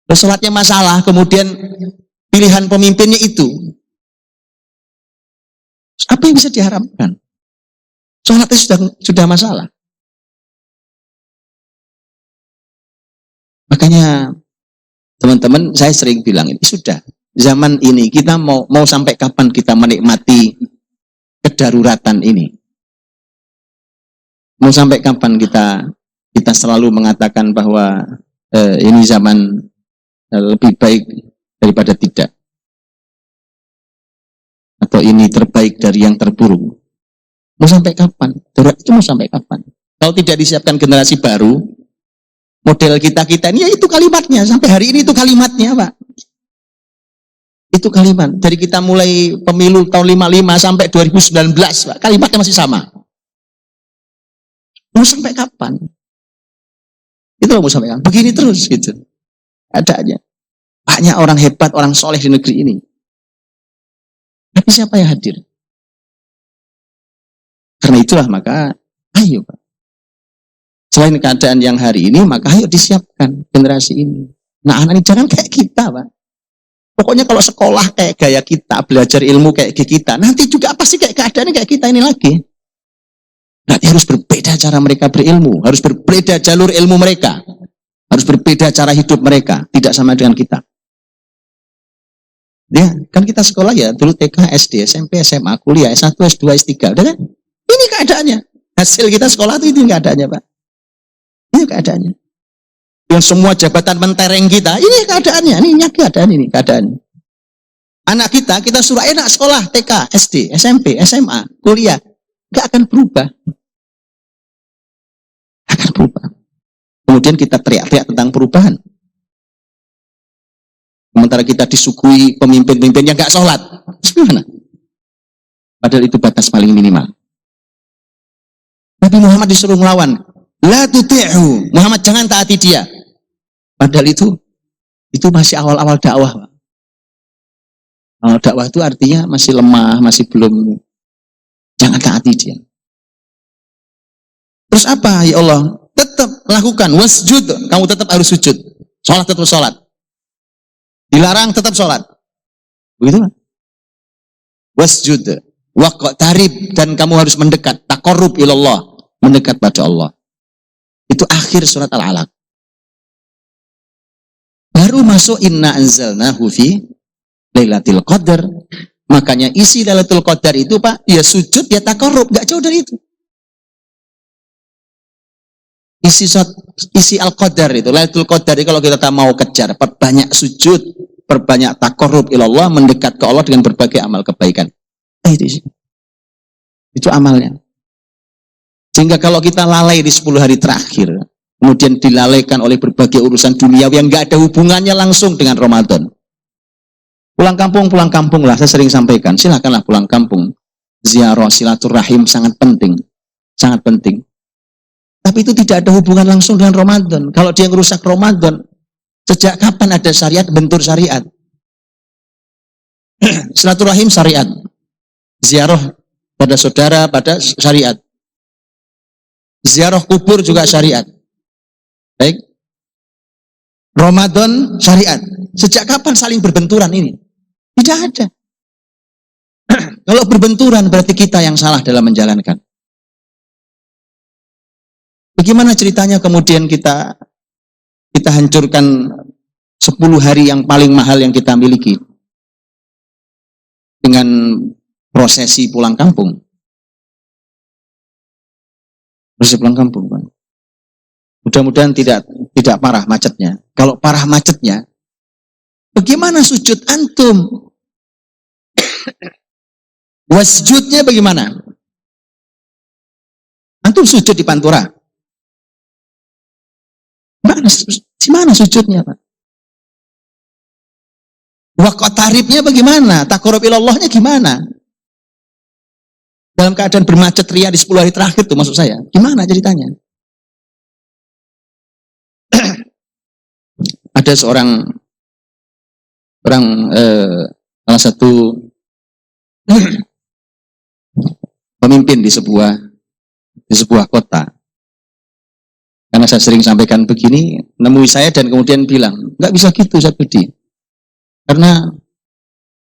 Kalau sholatnya masalah, kemudian pilihan pemimpinnya itu, apa yang bisa diharapkan? Sholatnya sudah masalah. Makanya teman-teman, saya sering bilang ini sudah zaman ini kita mau sampai kapan kita menikmati kedaruratan ini? Mau sampai kapan kita selalu mengatakan bahwa ini zaman lebih baik daripada tidak, atau ini terbaik dari yang terburuk? Mau sampai kapan? Darurat itu mau sampai kapan? Kalau tidak disiapkan generasi baru, model kita ini ya itu kalimatnya, sampai hari ini itu kalimatnya, Pak. Itu kalimat dari kita mulai pemilu tahun 55 sampai 2019, Pak, kalimatnya masih sama. Mau sampai kapan? Itu mau sampai kapan? Begini terus gitu. Adanya. Banyak orang hebat, orang soleh di negeri ini. Tapi siapa yang hadir? Karena itulah maka ayo Pak. Selain keadaan yang hari ini, maka ayo disiapkan generasi ini. Nah, anak ini jangan kayak kita, Pak. Pokoknya kalau sekolah kayak gaya kita, belajar ilmu kayak kita, nanti juga pasti kayak keadaannya kayak kita ini lagi. Nanti harus berbeda cara mereka berilmu, harus berbeda jalur ilmu mereka, harus berbeda cara hidup mereka, tidak sama dengan kita. Ya, kan kita sekolah ya, dulu TK, SD, SMP, SMA, kuliah, S1, S2, S3, udah kan? Ini keadaannya. Hasil kita sekolah itu keadaannya, Pak. Ini keadaannya. Yang semua jabatan mentereng kita, ini keadaannya, ini keadaan ini, keadaan. Anak kita suruh enak sekolah, TK, SD, SMP, SMA, kuliah, nggak akan berubah. Akan berubah. Kemudian kita teriak-teriak tentang perubahan. Sementara kita disuguhi pemimpin-pemimpin yang nggak sholat. Gimana? Padahal itu batas paling minimal. Nabi Muhammad disuruh melawan. La tuti'hu. Muhammad jangan taati dia. Padahal itu masih awal-awal dakwah. Awal dakwah itu artinya masih lemah, masih belum. Jangan taati dia. Terus apa ya Allah? Tetap lakukan wasjud. Kamu tetap harus sujud. Sholat tetap sholat. Dilarang tetap sholat. Begitu kan? Wasjud. Waqtarib. Dan kamu harus mendekat. Taqarrub ilallah. Mendekat pada Allah. Itu akhir surat Al-Alaq. Baru masuk inna anzalnahu fi Lailatul Qadar. Makanya isi Lailatul Qadar itu Pak, ya sujud, ya taqarrub, gak jauh dari itu. Isi Al-Qadar itu, Lailatul Qadar itu kalau kita mau kejar, perbanyak sujud, perbanyak taqarrub ilallah, mendekat ke Allah dengan berbagai amal kebaikan. Itu amalnya. Sehingga kalau kita lalai di 10 hari terakhir, kemudian dilalaikan oleh berbagai urusan dunia yang gak ada hubungannya langsung dengan Ramadan. Pulang kampung lah, saya sering sampaikan, silakanlah pulang kampung. Ziarah silaturahim sangat penting. Sangat penting. Tapi itu tidak ada hubungan langsung dengan Ramadan. Kalau dia merusak Ramadan, sejak kapan ada syariat, bentur syariat? Silaturahim syariat. Ziarah pada saudara, pada syariat. Ziarah kubur juga syariat. Baik. Ramadan syariat. Sejak kapan saling berbenturan ini? Tidak ada. Kalau berbenturan berarti kita yang salah dalam menjalankan. Bagaimana ceritanya kemudian kita hancurkan 10 hari yang paling mahal yang kita miliki dengan prosesi pulang kampung. Prosesi pulang kampung, Pak. Mudah-mudahan tidak parah macetnya. Kalau parah macetnya, bagaimana sujud antum? Wasjudnya bagaimana? Antum sujud di Pantura. Di mana sujudnya, Pak? Waqtaribnya bagaimana? Taqarrub ilallahnya gimana? Dalam keadaan bermacet ria di 10 hari terakhir tuh maksud saya. Gimana ceritanya? Ada seorang salah satu pemimpin di sebuah kota. Karena saya sering sampaikan begini, nemui saya dan kemudian bilang, nggak bisa gitu Ustaz Budi. Karena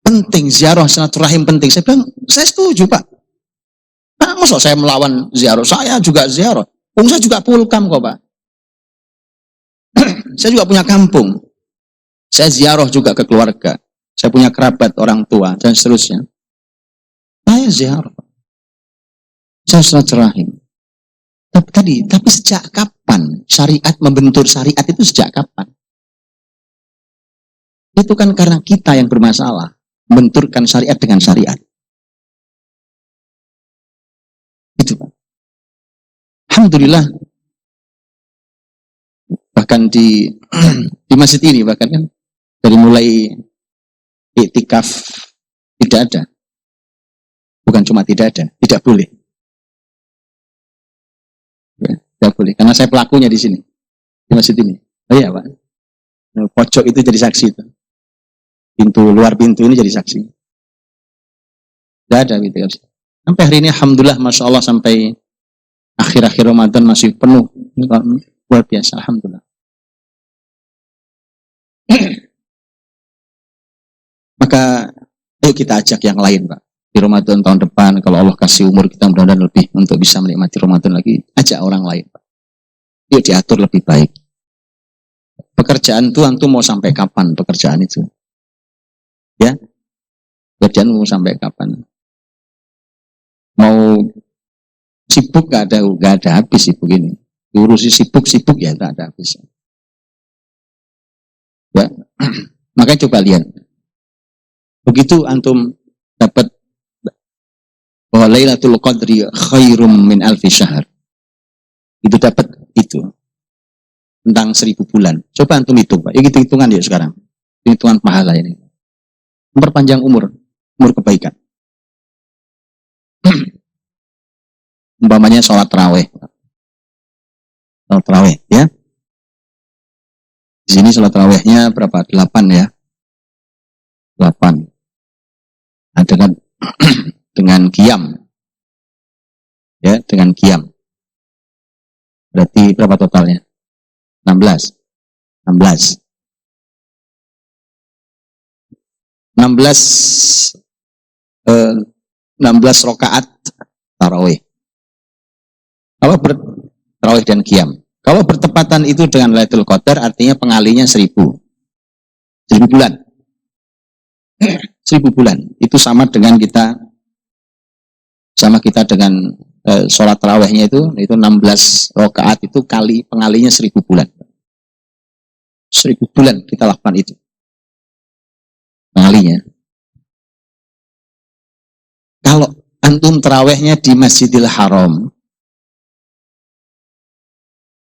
penting ziarah silaturahim penting. Saya bilang, saya setuju Pak. Nah, masa saya melawan ziarah? Saya juga ziarah. Saya juga pulkam kok Pak. Saya juga punya kampung. Saya ziarah juga ke keluarga. Saya punya kerabat, orang tua, dan seterusnya. Saya ziarah. Saya silaturahim. Tapi sejak kapan syariat membentur syariat itu sejak kapan? Itu kan karena kita yang bermasalah. Membenturkan syariat dengan syariat. Itu Pak. Alhamdulillah. Bahkan di masjid ini bahkan kan dari mulai iktikaf tidak ada. Bukan cuma tidak ada, tidak boleh. Ya, tidak boleh. Karena saya pelakunya di sini. Di masjid ini. Oh iya Pak. Pojok itu jadi saksi itu. Luar pintu ini jadi saksi. Tidak ada gitu. Sampai hari ini alhamdulillah Masya Allah sampai akhir-akhir Ramadan masih penuh. Luar biasa, alhamdulillah. Maka ayo kita ajak yang lain, Pak. Di Ramadan tahun depan, kalau Allah kasih umur kita mudah-mudahan lebih untuk bisa menikmati Ramadan lagi, ajak orang lain, Pak. Yuk diatur lebih baik. Pekerjaan itu antum mau sampai kapan pekerjaan itu? Ya, pekerjaan mau sampai kapan? Mau sibuk gak ada habis sibuk ini. Diurusi sibuk ya gak ada habis. Ya, makanya coba lihat. Begitu antum dapat bahwa Lailatul Qadri khairum min alfi syahr. Itu dapat itu tentang 1000 bulan. Coba antum hitung, Pak. Ini hitungan ya sekarang. Hitungan pahala ini. Memperpanjang umur kebaikan. Umpamanya sholat tarawih. Sholat tarawih, ya. Di sini sholat tarawihnya berapa? 8 ya. 8. Nah, dengan qiyam. Ya, dengan qiyam. Berarti berapa totalnya? 16. 16 rakaat tarawih. Kalau tarawih dan qiyam. Kalau bertepatan itu dengan Lailatul Qadar, artinya pengalinya 1000 bulan. 1000 bulan. Itu sama kita dengan sholat tarawihnya itu 16 rakaat itu kali pengalinya 1000 bulan. 1000 bulan kita lakukan itu. Pengalinya. Kalau antum tarawihnya di Masjidil Haram,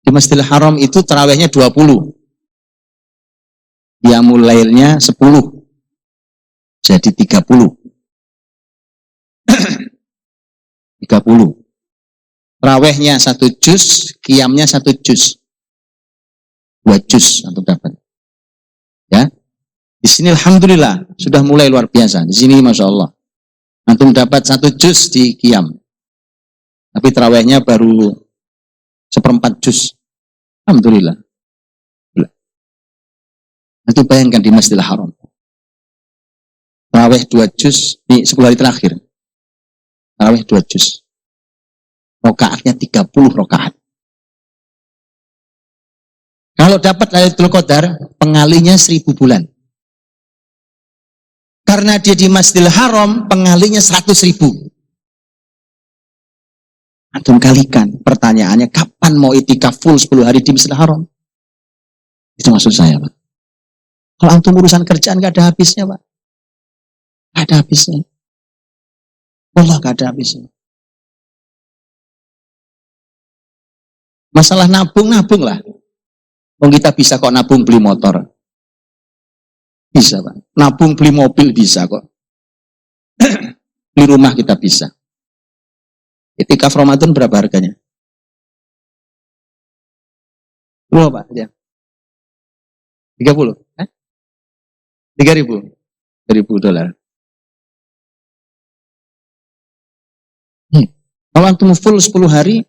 di Masjidil Haram itu tarawihnya 20. Qiyamul lailnya 10. Jadi 30. 30. Tarawihnya 1 juz, qiyamnya 1 juz. 2 juz antum dapat. Ya. Di sini alhamdulillah sudah mulai luar biasa. Di sini Masya Allah. Antum dapat 1 juz di qiyam. Tapi tarawihnya baru 1/4 juz. Alhamdulillah. Itu bayangkan di Masjidil Haram. Tarawih 2 juz di 10 hari terakhir. Tarawih 2 juz. Rakaatnya 30 rakaat. Kalau dapat Lailatul Qadar, pengalinya 1000 bulan. Karena dia di Masjidil Haram, pengalinya 100.000. Antum kalikan. Pertanyaannya, kapan mau itikaf full 10 hari di Masjidil Haram? Itu maksud saya, Pak. Kalau antum urusan kerjaan gak ada habisnya, Pak. Gak ada habisnya. Allah gak ada habisnya. Masalah nabung lah. Kita bisa kok nabung beli motor. Bisa, Pak. Nabung beli mobil bisa kok. Beli rumah kita bisa. Itikaf Ramadan berapa harganya? Berapa, Pak? Ya. 30? 3.000? 3.000 dolar. Kalau antum full 10 hari,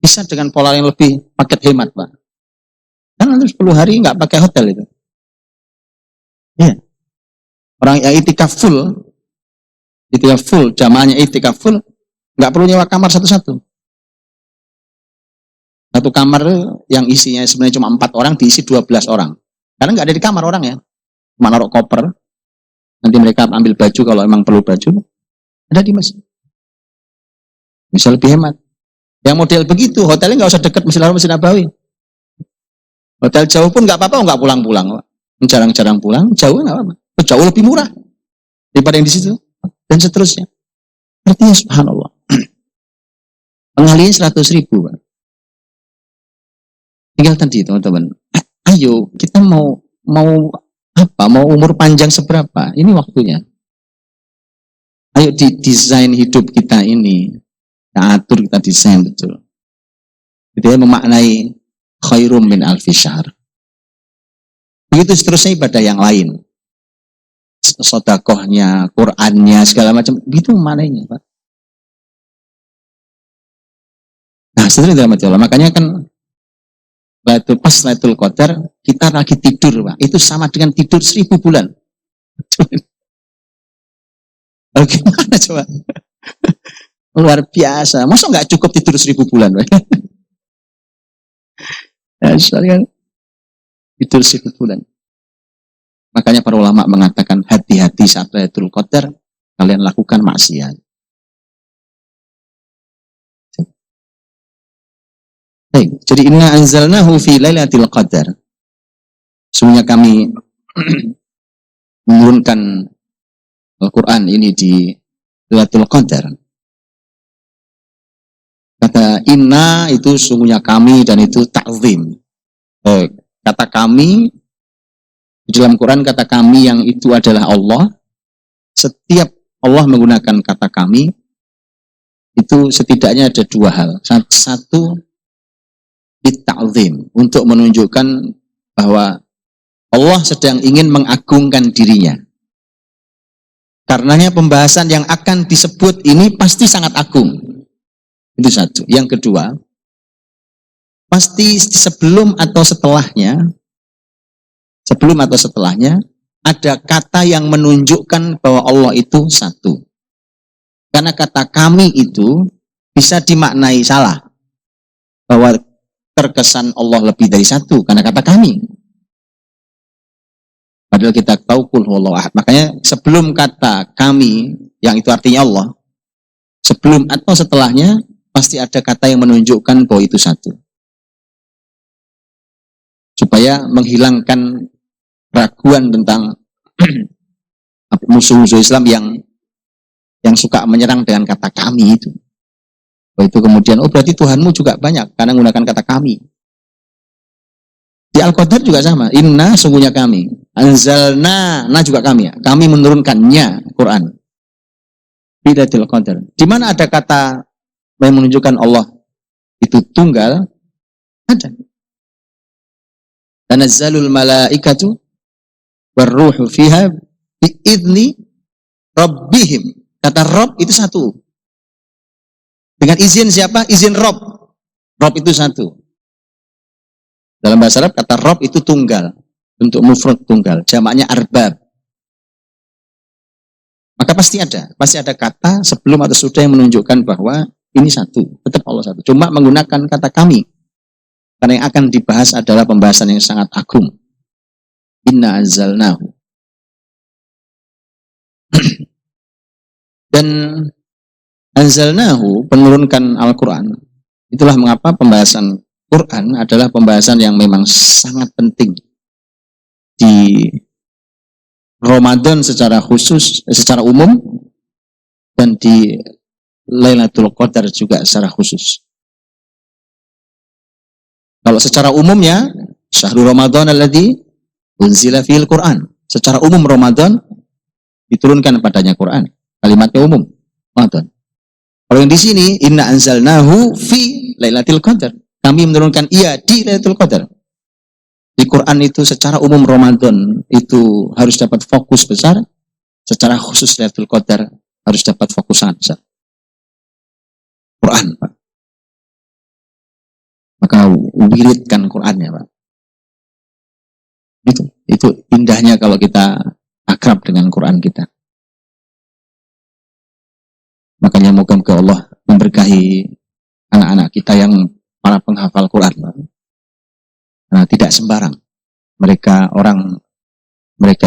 bisa dengan pola yang lebih paket hemat, Pak. Kan antum 10 hari nggak pakai hotel itu. Ya. Orang yang itikaf full, jamaahnya itikaf full, nggak perlu nyewa kamar satu-satu. Satu kamar yang isinya sebenarnya cuma 4 orang, diisi 12 orang. Karena nggak ada di kamar orang ya. Cuma naruh koper. Nanti mereka ambil baju kalau emang perlu baju. Ada di masjid. Bisa lebih hemat. Yang model begitu, hotelnya nggak usah dekat Masjidil Haram, Masjid Nabawi. Hotel jauh pun nggak apa-apa, nggak pulang-pulang. Jarang-jarang pulang, jauh nggak apa-apa. Jauh lebih murah daripada yang di situ. Dan seterusnya. Artinya subhanallah. Pengalinya 100.000, Pak. Tinggal tadi teman-teman. Ayo, kita mau apa? Mau umur panjang seberapa? Ini waktunya. Ayo desain hidup kita ini. Kita atur, kita desain betul. Jadi memaknai khairum min alfi syahr. Begitu seterusnya ibadah yang lain. Sedekahnya, Qur'annya, segala macam. Itu maknanya, Pak. Nah, seterusnya makanya kan pas Lailatul Qadar, kita lagi tidur, Pak. Itu sama dengan tidur 1000 bulan. Gimana coba? Luar biasa. Masa nggak cukup tidur 1000 bulan, Pak? Ya, kan? Tidur 1000 bulan. Makanya para ulama mengatakan hati-hati saat Lailatul Qadar, kalian lakukan maksiat. Baik, jadi inna anzalnahu fi lailatul qadar. Sesungguhnya kami menurunkan Al-Quran ini di Lailatul Qadar. Kata inna itu sesungguhnya kami dan itu ta'zim. Kata kami di dalam Quran, kata kami yang itu adalah Allah. Setiap Allah menggunakan kata kami itu setidaknya ada dua hal. Satu, ta'zim, untuk menunjukkan bahwa Allah sedang ingin mengagungkan dirinya. Karenanya pembahasan yang akan disebut ini pasti sangat agung. Itu satu. Yang kedua, pasti sebelum atau setelahnya ada kata yang menunjukkan bahwa Allah itu satu. Karena kata kami itu bisa dimaknai salah. Bahwa terkesan Allah lebih dari satu karena kata kami. Padahal kita tahu kul huwallahu ahad. Makanya sebelum kata kami, yang itu artinya Allah, sebelum atau setelahnya pasti ada kata yang menunjukkan bahwa itu satu. Supaya menghilangkan keraguan tentang musuh-musuh Islam yang suka menyerang dengan kata kami itu. Itu kemudian, berarti Tuhanmu juga banyak karena menggunakan kata kami. Di Al-Qadar juga sama. Inna sungguhnya kami. Anzalna, juga kami. Kami menurunkannya Quran. Di Lailatul Qadar. Di mana ada kata yang menunjukkan Allah itu tunggal? Ada. Tanazzalul malaikatu warruhu fiha biidzni rabbihim. Kata Rabb itu satu. Dengan izin siapa? Izin Rob. Rob itu satu. Dalam bahasa Arab kata Rob itu tunggal. Untuk mufrad tunggal. Jamaknya arbab. Maka pasti ada kata sebelum atau sudah yang menunjukkan bahwa ini satu. Tetap Allah satu. Cuma menggunakan kata kami. Karena yang akan dibahas adalah pembahasan yang sangat agung. Inna anzalnahu. Dan anzalnahu, penurunkan Al-Quran. Itulah mengapa pembahasan Quran adalah pembahasan yang memang sangat penting di Ramadan secara khusus, secara umum, dan di Lailatul Qadar juga secara khusus. Kalau secara umumnya, syahrul Ramadan alladzi unzila fil Quran. Secara umum Ramadan diturunkan padanya Quran. Kalimatnya umum, Ramadan. Kalau yang di sini, inna anzalnahu fi Lailatul Qadar. Kami menurunkan di Lailatul Qadar. Di Quran itu secara umum Ramadan itu harus dapat fokus besar. Secara khusus Lailatul Qadar harus dapat fokus sangat besar. Quran, Pak. Maka wiridkan Qurannya, Pak. Itu indahnya kalau kita akrab dengan Quran kita. Makanya moga-moga Allah memberkahi anak-anak kita yang para penghafal Quran. Nah, tidak sembarang. Mereka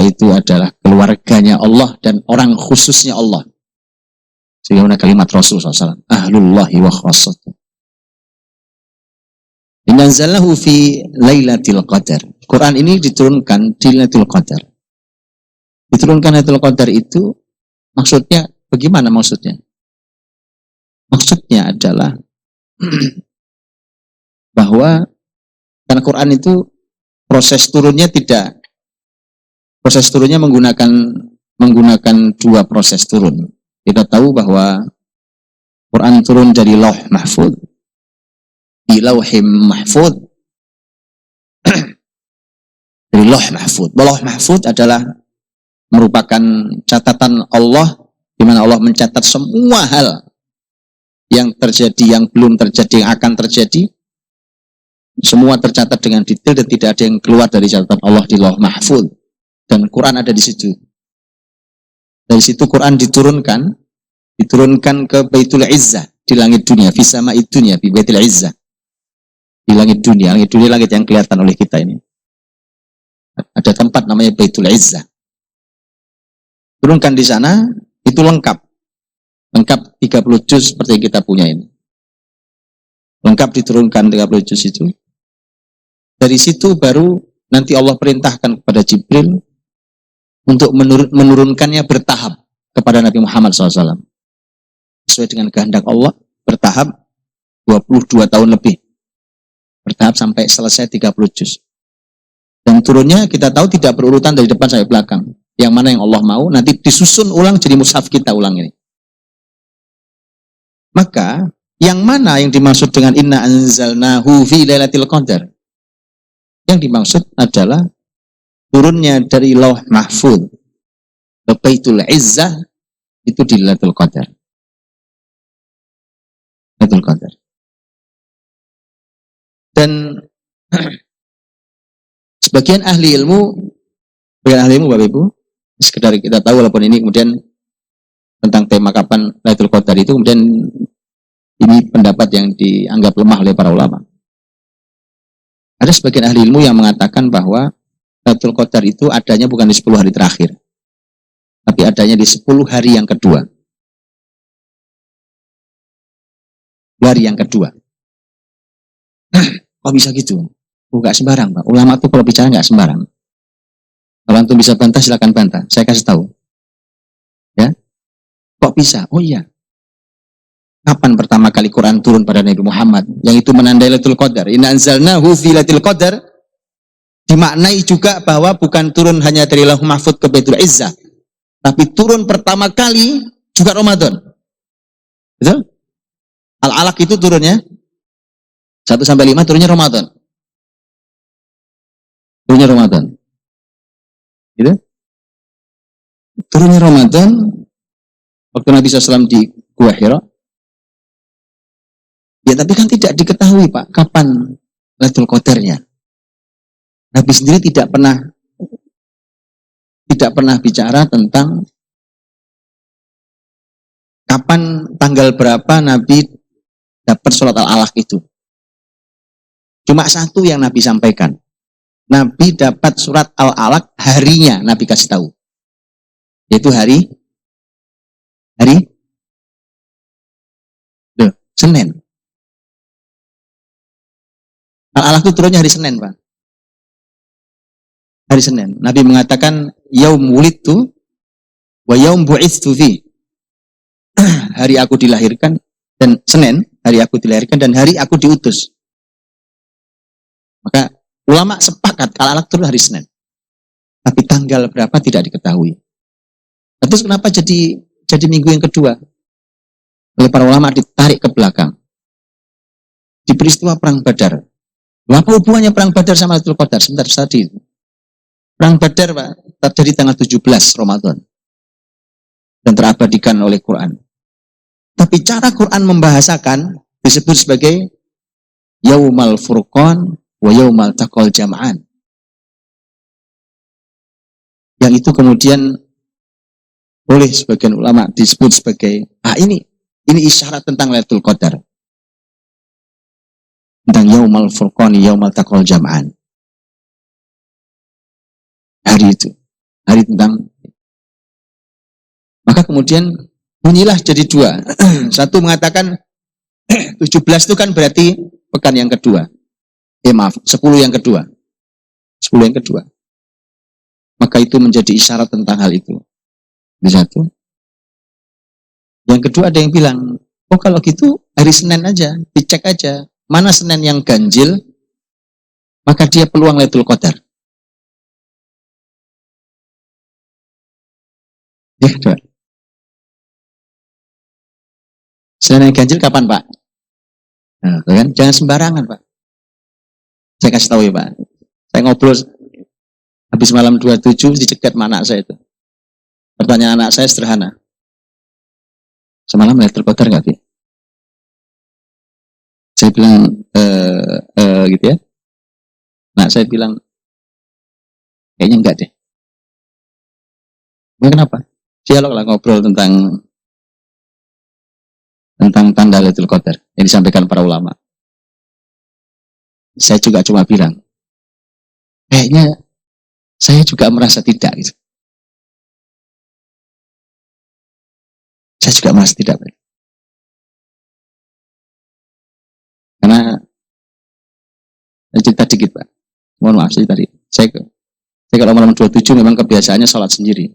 itu adalah keluarganya Allah dan orang khususnya Allah. Sehingga kalimat Rasulullah SAW. Ahlullahi wa khassatuh. Inna anzalnahu fi Lailatul Qadar. Quran ini diturunkan di Lailatul Qadar. Diturunkan Lailatul Qadar itu maksudnya bagaimana maksudnya? Maksudnya adalah bahwa karena Quran itu proses turunnya menggunakan dua proses turun. Kita tahu bahwa Quran turun dari Lauh Mahfuz di Lauhim Mahfuz. Dari Lauh Mahfuz. Lauh Mahfuz adalah merupakan catatan Allah di mana Allah mencatat semua hal yang terjadi, yang belum terjadi, yang akan terjadi, Semua tercatat dengan detail dan tidak ada yang keluar dari catatan Allah di Lauh Mahfuz. Dan Quran ada di situ. Dari situ Quran diturunkan ke Baitul Izzah di langit dunia, fi sama'id dunya, fi Baitul Izzah. Di langit dunia langit yang kelihatan oleh kita ini. Ada tempat namanya Baitul Izzah. Turunkan di sana, itu lengkap. Lengkap 30 juz seperti yang kita punya ini. Lengkap diturunkan 30 juz itu. Dari situ baru nanti Allah perintahkan kepada Jibril untuk menurunkannya bertahap kepada Nabi Muhammad SAW. Sesuai dengan kehendak Allah, bertahap 22 tahun lebih. Bertahap sampai selesai 30 juz. Dan turunnya kita tahu tidak berurutan dari depan sampai belakang. Yang mana yang Allah mau, nanti disusun ulang jadi mushaf kita ulang ini. Maka, yang mana yang dimaksud dengan inna anzalnahu fi lailatul qadar? Yang dimaksud adalah turunnya dari Lauh Mahfuz ke Baitul Izzah itu di Lailatul Qadar. Lailatul Qadar. Dan sebagian ahli ilmu Bapak Ibu, sekedar kita tahu walaupun ini kemudian tentang tema kapan Lailatul Qadar itu kemudian ini pendapat yang dianggap lemah oleh para ulama. Ada sebagian ahli ilmu yang mengatakan bahwa Lailatul Qadar itu adanya bukan di 10 hari terakhir, tapi adanya di 10 hari yang kedua. Hari yang kedua. Kok bisa gitu? Nggak sembarang, Pak. Ulama itu kalau bicara nggak sembarang. Kalau antum bisa bantah, silakan bantah. Saya kasih tahu. Ya, kok bisa? Oh iya. Kapan pertama kali Quran turun pada Nabi Muhammad? Yang itu menandai Lailatul Qadar. Inna anzalnahu fi Lailatul Qadar. Dimaknai juga bahwa bukan turun hanya dari Lauh Mahfuz ke Baitul Izzah, tapi turun pertama kali juga Ramadan. Betul? Al-Alaq itu turunnya 1 sampai 5 turunnya Ramadan. Turunnya Ramadan. Gitu? Turunnya Ramadan waktu Nabi SAW di Gua Hira. Ya tapi kan tidak diketahui Pak, kapan Lailatul Qadarnya. Nabi sendiri tidak pernah bicara tentang kapan tanggal berapa Nabi dapat sholat al-alaq itu. Cuma satu yang Nabi sampaikan. Nabi dapat surat al-alaq harinya Nabi kasih tahu. Yaitu hari Senin. Al-alaq itu turunnya hari Senin, Pak. Hari Senin. Nabi mengatakan yaum wulidtu wa yaum bu'itstu fi. Hari aku dilahirkan dan Senin, hari aku dilahirkan dan hari aku diutus. Maka ulama sepakat al-alaq turun hari Senin. Tapi tanggal berapa tidak diketahui. Terus kenapa jadi minggu yang kedua? Oleh para ulama ditarik ke belakang. Di peristiwa Perang Badar. Apa hubungannya Perang Badar sama Lailatul Qadar? Sebentar tadi. Perang Badar, Pak, terjadi tanggal 17 Ramadan. Dan terabadikan oleh Quran. Tapi cara Quran membahasakan disebut sebagai Yaumal Furqan wa Yaumal Taqal Jam'an. Yang itu kemudian oleh sebagian ulama disebut sebagai ini isyarat tentang Lailatul Qadar. Tentang Yaumal Furqan, Yaumal Taqal Jam'an. Hari itu. Hari tentang. Maka kemudian bunyilah jadi dua. Satu mengatakan 17 itu kan berarti pekan yang kedua. 10 yang kedua. 10 yang kedua. Maka itu menjadi isyarat tentang hal itu. Di satu. Yang kedua ada yang bilang, oh kalau gitu hari Senin aja, dicek aja. Mana Senin yang ganjil, maka dia peluang Lailatul Qadar. Ya, coba. Senin yang ganjil kapan, Pak? Nah, kan? Jangan sembarangan, Pak. Saya kasih tahu ya, Pak. Saya ngobrol habis malam 27 dicegat sama anak saya itu. Pertanyaan anak saya sederhana. Semalam Lailatul Qadar nggak, Bi? Saya bilang, gitu ya. saya bilang, kayaknya enggak deh. Kenapa? Dialog lah, ngobrol tentang tanda Lailatul Qadar yang disampaikan para ulama. Saya juga cuma bilang, kayaknya saya juga merasa tidak. Gitu. Saya juga merasa tidak. Karena saya cerita dikit, Pak. Mohon maaf sih tadi. Saya kalau malam 27 memang kebiasaannya sholat sendiri.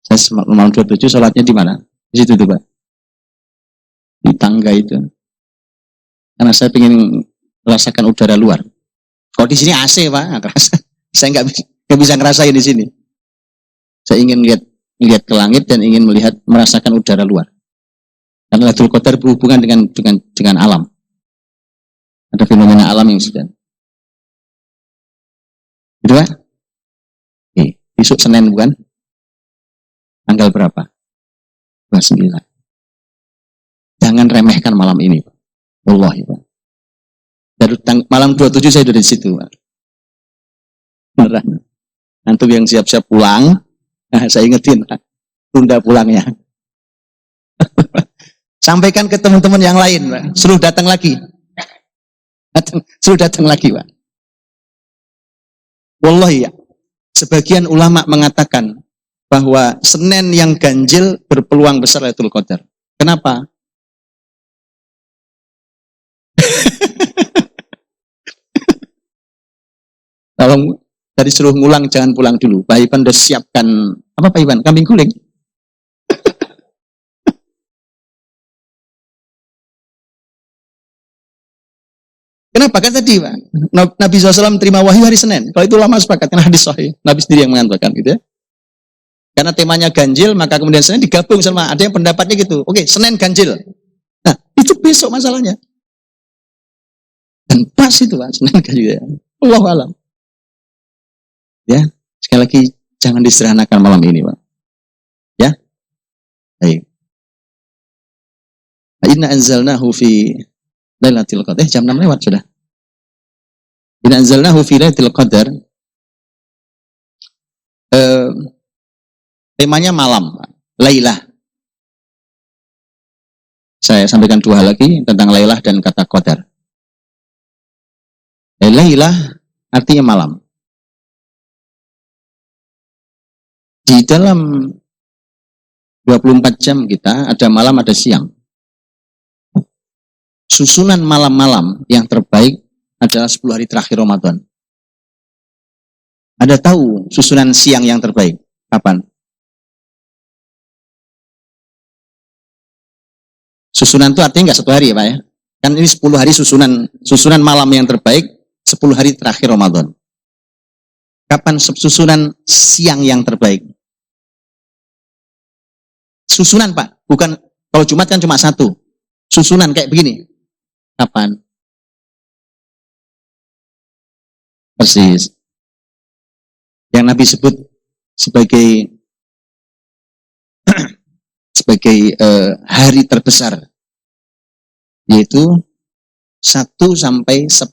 Saya malam 27 sholatnya di mana? Di situ tuh, Pak. Di tangga itu. Karena saya ingin merasakan udara luar. Kalau di sini AC, Pak, saya nggak bisa ngerasain di sini. Saya ingin lihat ke langit dan ingin merasakan udara luar. Karena Lailatul Qadar berhubungan dengan alam. Ada fenomena alam yang sudah. Gitu, Pak? Oke, besok Senin bukan? Tanggal berapa? 29. Jangan remehkan malam ini, Pak. Wallahi, Pak. Dari malam 27 saya sudah di situ, Pak. Beneran. Antum yang siap-siap pulang, nah, saya ingetin, Pak. Tunda pulangnya. Sampaikan ke teman-teman yang lain, Pak. Suruh datang lagi. Suruh datang lagi, Pak. Wallahi ya. Sebagian ulama mengatakan bahwa Senin yang ganjil berpeluang besar Lailatul Qadar. Kenapa? Kalau tadi suruh ngulang, jangan pulang dulu. Pak Ivan udah siapkan, apa Pak Ivan? Kambing guling. Kenapa? Kan tadi Pak, Nabi SAW terima wahyu hari Senin. Kalau itu lama sepakat, karena hadis sahih. Nabi sendiri yang mengatakan gitu ya. Karena temanya ganjil, maka kemudian Senin digabung sama, ada yang pendapatnya gitu. Oke, Senin ganjil. Nah, itu besok masalahnya. Dan pas itu Pak, Senin ganjil. Allahu a'lam. Ya, sekali lagi jangan disederhanakan malam ini, Pak. Ya. Baik. Inna anzalnahu fi Lailatul Qadar. Jam 6 lewat sudah. Inna anzalnahu fi Lailatul Qadar. Temanya malam, Lailah. Saya sampaikan dua hal lagi tentang Lailah dan kata Qadar. Lailah artinya malam. Di dalam 24 jam kita ada malam, ada siang. Susunan malam-malam yang terbaik adalah 10 hari terakhir Ramadan. Ada tahu susunan siang yang terbaik? Kapan? Susunan itu artinya nggak 1 hari ya Pak ya? Kan ini 10 hari susunan malam yang terbaik 10 hari terakhir Ramadan. Kapan susunan siang yang terbaik? Susunan Pak, bukan kalau Jumat kan cuma 1. Susunan kayak begini. Kapan? Persis. Yang Nabi sebut sebagai hari terbesar, yaitu 1 sampai 10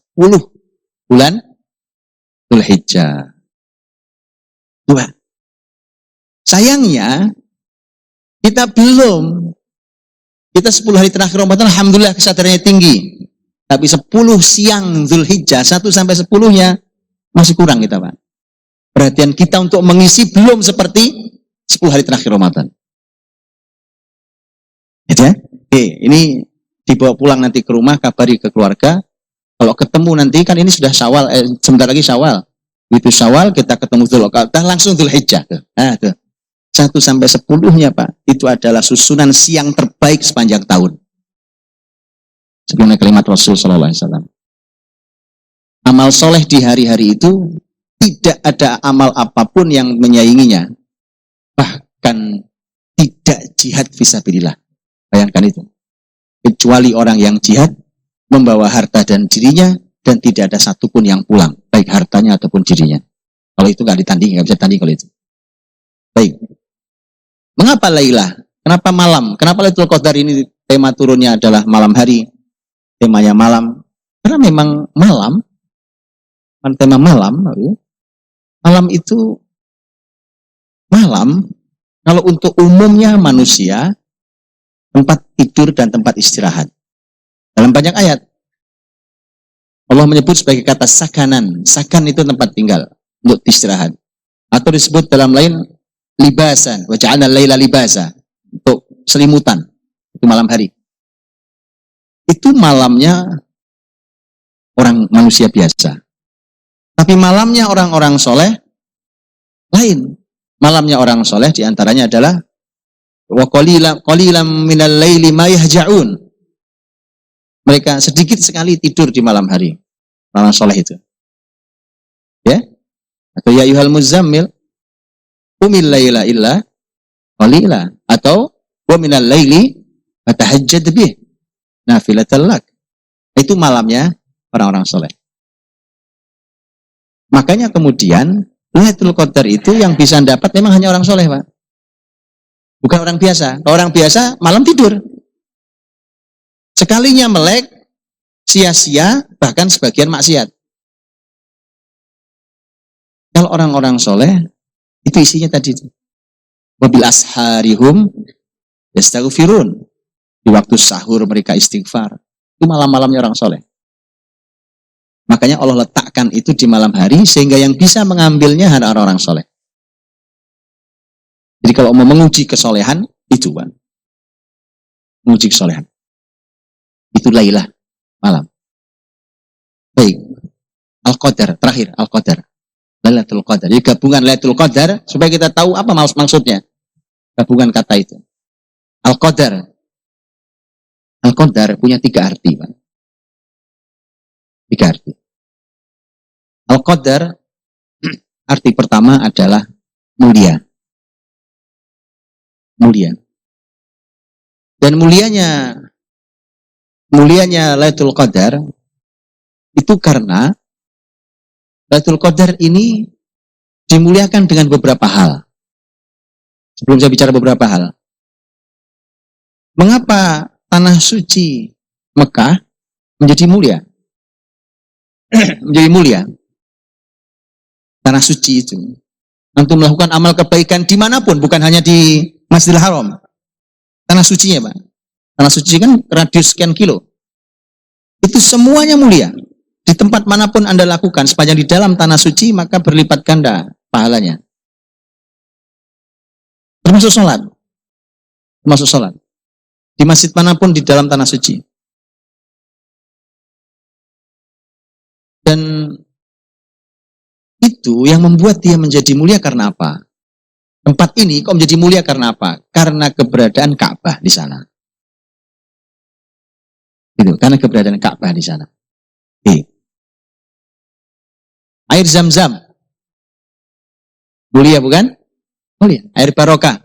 bulan Dzulhijjah. Dua. Sayangnya kita 10 hari terakhir Ramadan alhamdulillah kesadarannya tinggi. Tapi 10 siang Dzulhijjah 1 sampai 10-nya masih kurang kita, Pak. Perhatian kita untuk mengisi belum seperti 10 hari terakhir Ramadan. Gitu ya? Oke, ini dibawa pulang nanti ke rumah, kabari ke keluarga. Kalau ketemu nanti kan ini sudah Syawal, sebentar lagi Syawal. Itu Syawal kita ketemu Dzulqa'dah langsung Dzulhijjah. Nah, tuh. 1 sampai 10-nya Pak, itu adalah susunan siang terbaik sepanjang tahun. Sebagaimana kalimat Rasul sallallahu alaihi wasallam. Amal soleh di hari-hari itu tidak ada amal apapun yang menyainginya. Bahkan tidak jihad fisabilillah. Bayangkan itu. Kecuali orang yang jihad membawa harta dan dirinya dan tidak ada satupun yang pulang, baik hartanya ataupun dirinya. Kalau itu nggak ditanding, nggak bisa tanding kalau itu. Baik. Mengapa Lailah? Kenapa malam? Kenapa Lailatul Qadar ini tema turunnya adalah malam hari? Temanya malam. Karena memang malam tema malam, malam itu malam kalau untuk umumnya manusia tempat tidur dan tempat istirahat. Dalam banyak ayat Allah menyebut sebagai kata sakanan. Sakan itu tempat tinggal untuk istirahat. Atau disebut dalam lain libasan, wa ja'alna laila libasa, untuk selimutan. Itu malam hari. Itu malamnya orang manusia biasa. Tapi malamnya orang-orang soleh lain. Malamnya orang soleh diantaranya adalah wa qalilam minal laili ma yahja'un. Mereka sedikit sekali tidur di malam hari. Orang soleh itu. Ya? Atau ya ayyuhal muzammil qumil laila illa qalila, atau wa minal laili fatahajjad bih nafilatan lak. Itu malamnya orang-orang soleh. Makanya kemudian Lailatul Qadar itu yang bisa dapat memang hanya orang soleh, Pak. Bukan orang biasa. Orang biasa malam tidur. Sekalinya melek, sia-sia, bahkan sebagian maksiat. Kalau orang-orang soleh, itu isinya tadi. Wabil asharihum yastaghfirun. Di waktu sahur mereka istighfar. Itu malam-malamnya orang soleh. Makanya Allah letakkan itu di malam hari, sehingga yang bisa mengambilnya hanya orang-orang soleh. Jadi kalau mau menguji kesolehan, itu Pak. Menguji kesolehan. Itu lailah, malam. Baik. Al-Qadar, terakhir Al-Qadar. Lailatul Qadar. Jadi gabungan Lailatul Qadar supaya kita tahu apa maksudnya. Gabungan kata itu. Al-Qadar. Al-Qadar punya 3 arti, Pak. 3 arti. Al-Qadar arti pertama adalah mulia. Mulia. Dan mulianya Lailatul Qadar itu karena Lailatul Qadar ini dimuliakan dengan beberapa hal. Sebelum saya bicara beberapa hal. Mengapa tanah suci Mekah menjadi mulia? Menjadi mulia. Tanah suci itu. Untuk melakukan amal kebaikan dimanapun, bukan hanya di Masjidil Haram. Tanah sucinya, Pak. Tanah suci kan radius sekian kilo. Itu semuanya mulia. Di tempat manapun Anda lakukan, sepanjang di dalam tanah suci, maka berlipat ganda pahalanya. Termasuk sholat. Termasuk sholat. Di masjid manapun di dalam tanah suci. Dan itu yang membuat dia menjadi mulia karena apa? Tempat ini kok menjadi mulia karena apa? Karena keberadaan Ka'bah di sana. Gitu, karena keberadaan Ka'bah di sana. Air Zam-Zam. Mulia bukan? Mulia. Air barokah.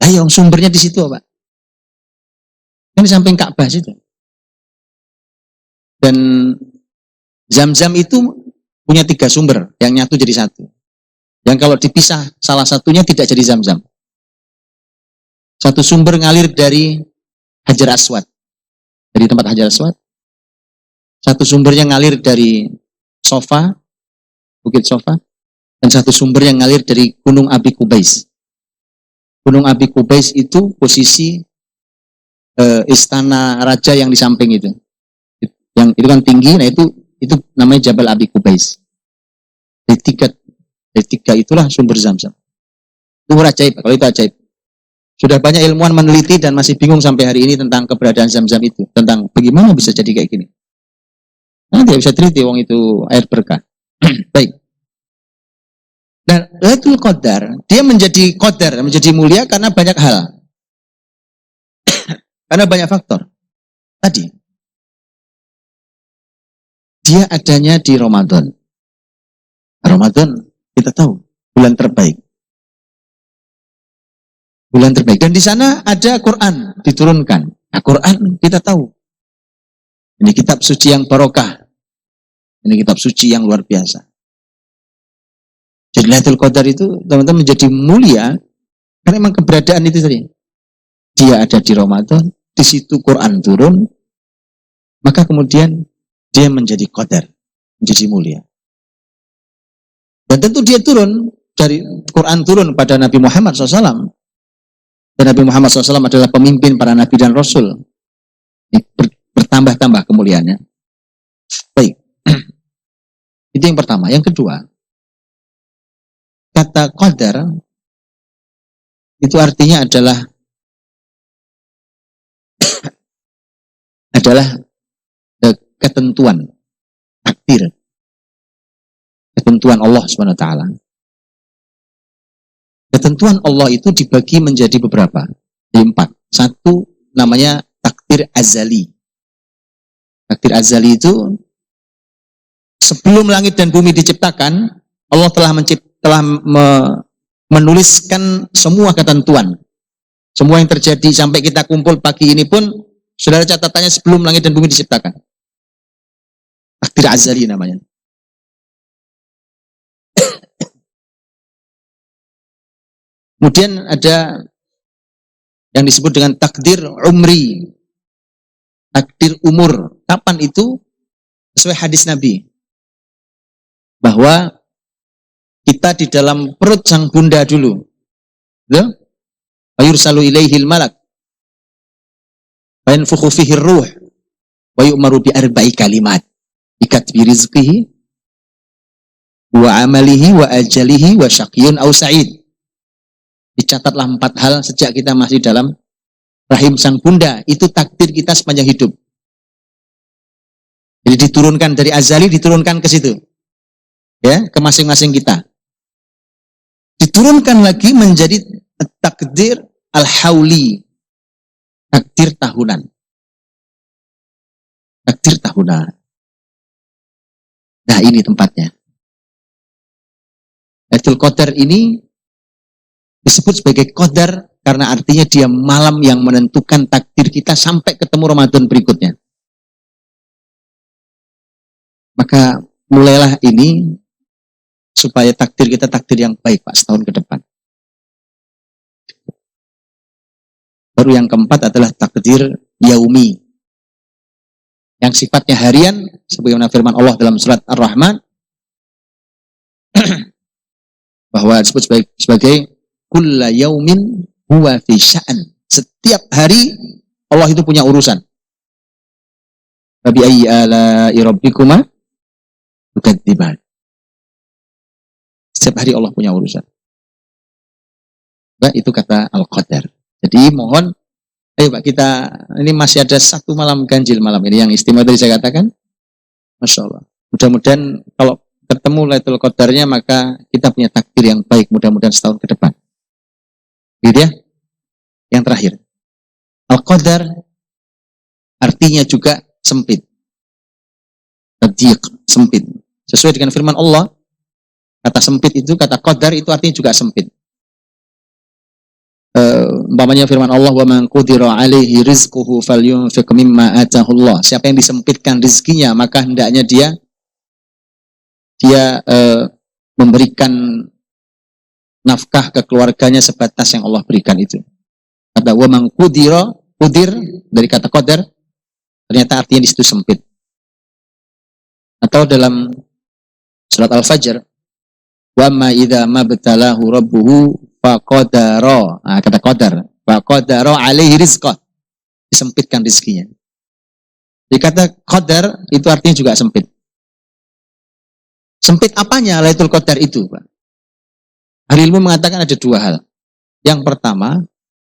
Ayo, sumbernya di situ, Pak. Kan di samping Ka'bah situ. Dan Zam-Zam itu punya 3 sumber yang nyatu jadi satu. Yang kalau dipisah salah satunya tidak jadi Zam-Zam. Satu sumber ngalir dari Hajar Aswad. Dari tempat Hajar Aswad. Satu sumbernya ngalir dari Sofa, Bukit Sofa. Dan satu sumber yang ngalir dari Gunung Abi Qubais. Gunung Abi Qubais itu posisi istana raja yang di samping itu. Yang itu kan tinggi, nah itu namanya Jabal Abi Qubais. Dari tiga itulah sumber Zam-Zam. Itu ajaib, kalau itu ajaib. Sudah banyak ilmuwan meneliti dan masih bingung sampai hari ini tentang keberadaan Zam-Zam itu. Tentang bagaimana bisa jadi kayak gini. Nah, tidak bisa teliti, wong itu air berkah. Baik. Dan Lailatul Qadar, dia menjadi qadar, menjadi mulia karena banyak hal. Karena banyak faktor. Tadi, dia adanya di Ramadan. Ramadan, kita tahu, bulan terbaik. Bulan terbaik. Dan di sana ada Quran diturunkan. Nah, Quran kita tahu. Ini kitab suci yang barokah. Ini kitab suci yang luar biasa. Jadi Lailatul Qadar itu teman-teman menjadi mulia karena memang keberadaan itu tadi. Dia ada di Ramadan, di situ Quran turun, maka kemudian dia menjadi qadar, menjadi mulia. Dan tentu dia turun, dari Quran turun pada Nabi Muhammad SAW. Dan Nabi Muhammad SAW adalah pemimpin para Nabi dan Rasul. Bertambah-tambah kemuliaannya. Baik. Itu yang pertama. Yang kedua, kata qadar itu artinya adalah ketentuan, takdir, ketentuan Allah SWT. Ketentuan Allah itu dibagi menjadi beberapa, jadi 4. Satu namanya takdir azali. Takdir azali itu sebelum langit dan bumi diciptakan, Allah telah menuliskan semua ketentuan. Semua yang terjadi sampai kita kumpul pagi ini pun, saudara catatannya sebelum langit dan bumi diciptakan. Takdir azali namanya. Kemudian ada yang disebut dengan takdir umri. Takdir umur. Kapan itu? Sesuai hadis Nabi. Bahwa kita di dalam perut sang bunda dulu. Wa yursalu ilaihil malak. Wa yanfukhu fihi ruh. Wa yu'maru bi arba'i kalimat. Bikatbi rizqihi. Wa amalihi wa ajalihi wa syaqiyyun aw sa'id. Dicatatlah 4 hal sejak kita masih dalam rahim sang bunda. Itu takdir kita sepanjang hidup. Jadi diturunkan dari azali, diturunkan ke situ. Ya, ke masing-masing kita. Diturunkan lagi menjadi takdir al-hauli. Takdir tahunan. Takdir tahunan. Nah, ini tempatnya. Lailatul Qadar ini disebut sebagai qadar karena artinya dia malam yang menentukan takdir kita sampai ketemu Ramadan berikutnya. Maka mulailah ini supaya takdir kita takdir yang baik, Pak, setahun ke depan. Baru yang keempat adalah takdir yaumi. Yang sifatnya harian, sebagaimana firman Allah dalam surat Ar-Rahman, bahwa disebut sebagai kulla yaumin huwa fi sya'an. Setiap hari Allah itu punya urusan. Fabi ayyi ala'i rabbikuma tukadziban. Setiap hari Allah punya urusan. Nah, itu kata Al-Qadar. Jadi mohon, ayo Pak, kita ini masih ada 1 malam ganjil malam ini yang istimewa tadi saya katakan. Masya Allah. Mudah-mudahan kalau ketemu Lailatul Qadarnya maka kita punya takdir yang baik mudah-mudahan setahun ke depan. Gitu ya. Yang terakhir. Al-Qadar artinya juga sempit. Tadjiq, sempit. Sesuai dengan firman Allah, kata sempit itu, kata qadar itu artinya juga sempit. Umpamanya firman Allah, wa man qudira alaihi rizquhu falyunfiq mimma atahu Allah. Siapa yang disempitkan rezekinya maka hendaknya dia memberikan nafkah ke keluarganya sebatas yang Allah berikan itu. Kata wa man qudira, qudir dari kata qadar ternyata artinya di situ sempit. Atau dalam surat Al-Fajr, wa ma idza mabtalahu rabbuhu faqadara. Nah, kata qadar, faqadara alaihi rizqah. Disempitkan rezekinya. Jadi kata qadar itu artinya juga sempit. Sempit apanya Lailatul Qadar itu, Pak? Ahli ilmu mengatakan ada 2 hal. Yang pertama,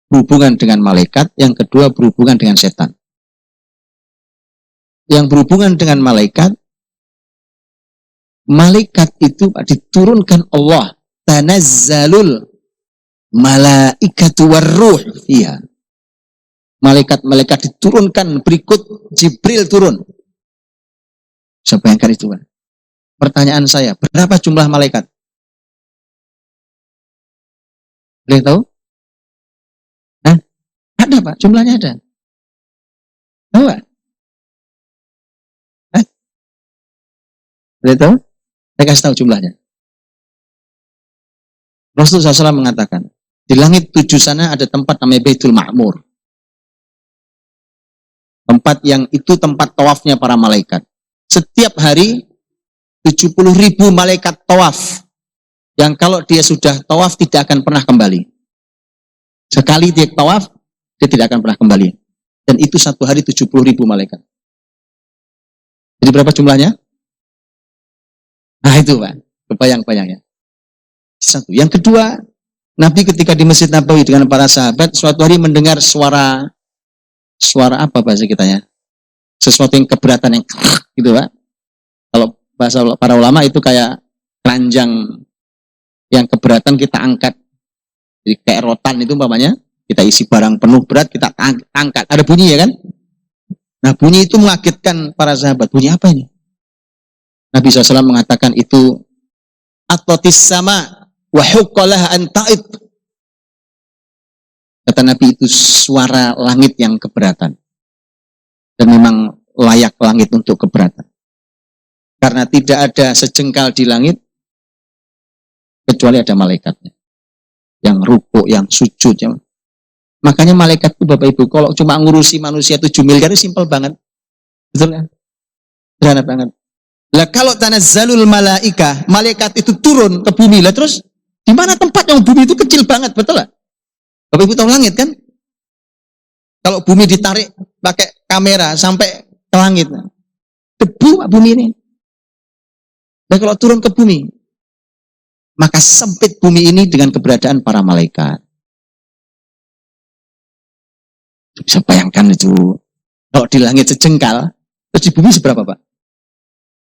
berhubungan dengan malaikat. Yang kedua, berhubungan dengan setan. Yang berhubungan dengan malaikat, malaikat itu diturunkan Allah. Tanazzalul malaikatu warruh fiha. Malaikat-malaikat diturunkan berikut Jibril turun. Saya bayangkan itu, Pak. Pertanyaan saya, berapa jumlah malaikat? Boleh tahu? Hah? Ada, Pak, jumlahnya ada. Tahu, Pak? Hah? Boleh tahu? Saya kasih tahu jumlahnya. Rasulullah SAW mengatakan, di langit 7 sana ada tempat namanya Baitul Ma'mur. Tempat yang itu tempat tawafnya para malaikat. Setiap hari 70.000 malaikat tawaf Yang kalau dia sudah tawaf tidak akan pernah kembali. Sekali dia tawaf, dia tidak akan pernah kembali. Dan itu satu hari 70.000 malaikat. Jadi berapa jumlahnya? Nah itu Pak, kebayang-bayangnya. Satu. Yang kedua, Nabi ketika di Masjid Nabawi dengan para sahabat, suatu hari mendengar suara apa bahasa kitanya? Sesuatu yang keberatan, yang gitu Pak. Kalau bahasa para ulama itu kayak keranjang yang keberatan kita angkat. Jadi kayak rotan itu umpamanya, kita isi barang penuh berat, kita angkat. Ada bunyi ya kan? Nah bunyi itu mengagetkan para sahabat. Bunyi apa ini? Nabi SAW mengatakan itu atlatis sama wa huqqalah an ta'id. Kata Nabi itu suara langit yang keberatan. Dan memang layak langit untuk keberatan. Karena tidak ada sejengkal di langit kecuali ada malaikatnya. Yang rukuk, yang sujud. Makanya malaikat itu Bapak Ibu, kalau cuma ngurusi manusia 7 miliar itu simpel banget. Betul kan? Sederhana banget. Lah kalau tanazzalul malaika, malaikat itu turun ke bumi. Lah terus di mana tempat yang bumi itu kecil banget, betul lah? Bapak Ibu tahu langit kan? Kalau bumi ditarik pakai kamera sampai ke langit, debu bumi ini. Dan kalau turun ke bumi, maka sempit bumi ini dengan keberadaan para malaikat. Bisa bayangkan itu. Kalau di langit sejengkal, terus di bumi seberapa Pak?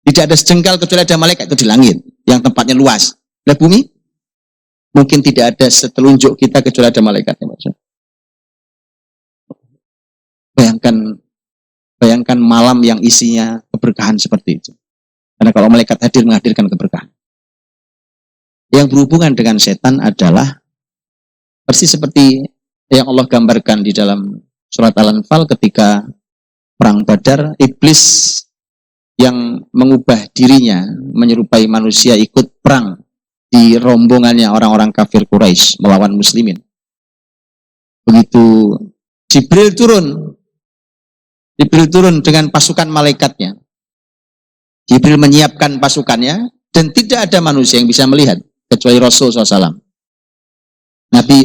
Tidak ada sejengkal kecuali ada malaikat itu di langit, yang tempatnya luas. Nah bumi, mungkin tidak ada setelunjuk kita kecuali ada malaikatnya. Bayangkan malam yang isinya keberkahan seperti itu. Karena kalau malaikat hadir menghadirkan keberkahan. Yang berhubungan dengan setan adalah persis seperti yang Allah gambarkan di dalam surat Al-Anfal ketika perang Badar, iblis yang mengubah dirinya menyerupai manusia ikut perang di rombongannya orang-orang kafir Quraisy melawan muslimin. Begitu Jibril turun dengan pasukan malaikatnya. Jibril menyiapkan pasukannya dan tidak ada manusia yang bisa melihat kecuali Rasul SAW.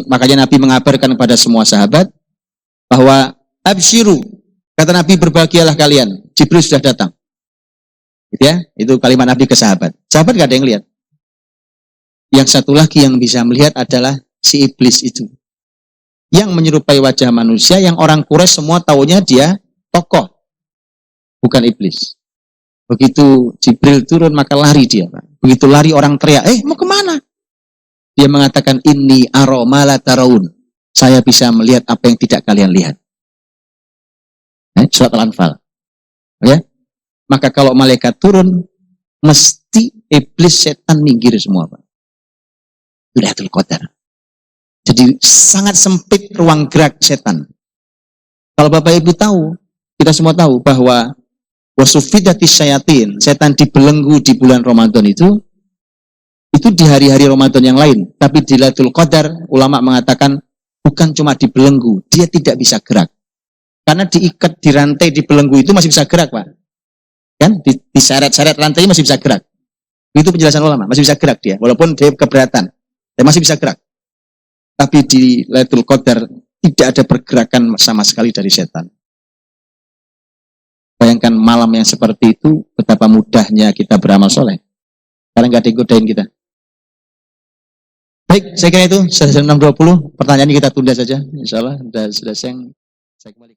Makanya Nabi mengabarkan kepada semua sahabat bahwa absyiru, kata Nabi, berbahagialah kalian, Jibril sudah datang. Gitu ya, itu kalimat Nabi ke sahabat. Sahabat gak ada yang lihat. Yang satu lagi yang bisa melihat adalah si iblis itu. Yang menyerupai wajah manusia, yang orang Quraisy semua taunya dia tokoh, bukan iblis. Begitu Jibril turun maka lari dia. Begitu lari orang teriak, mau kemana? Dia mengatakan, inni aro ma la taraun. Saya bisa melihat apa yang tidak kalian lihat. Surat Al-Anfal. Ya? Maka kalau malaikat turun, mesti iblis setan minggir semua Pak. Itu Lailatul Qadar. Jadi sangat sempit ruang gerak setan. Kalau Bapak Ibu tahu, kita semua tahu bahwa wasufidatis syayatin, setan dibelenggu di bulan Ramadan itu di hari-hari Ramadan yang lain. Tapi di Lailatul Qadar, ulama mengatakan bukan cuma dibelenggu, dia tidak bisa gerak. Karena diikat di rantai di belenggu itu masih bisa gerak Pak. Kan? Diseret-seret rantai masih bisa gerak. Itu penjelasan ulama, masih bisa gerak dia. Walaupun dia keberatan, dia masih bisa gerak. Tapi di Lailatul Qadar tidak ada pergerakan sama sekali dari setan. Bayangkan malam yang seperti itu, betapa mudahnya kita beramal soleh. Karena nggak ada yang godain kita. Baik, saya kira itu sudah 6.20. Pertanyaannya kita tunda saja. Insya Allah sudah selesai. Saya kembali.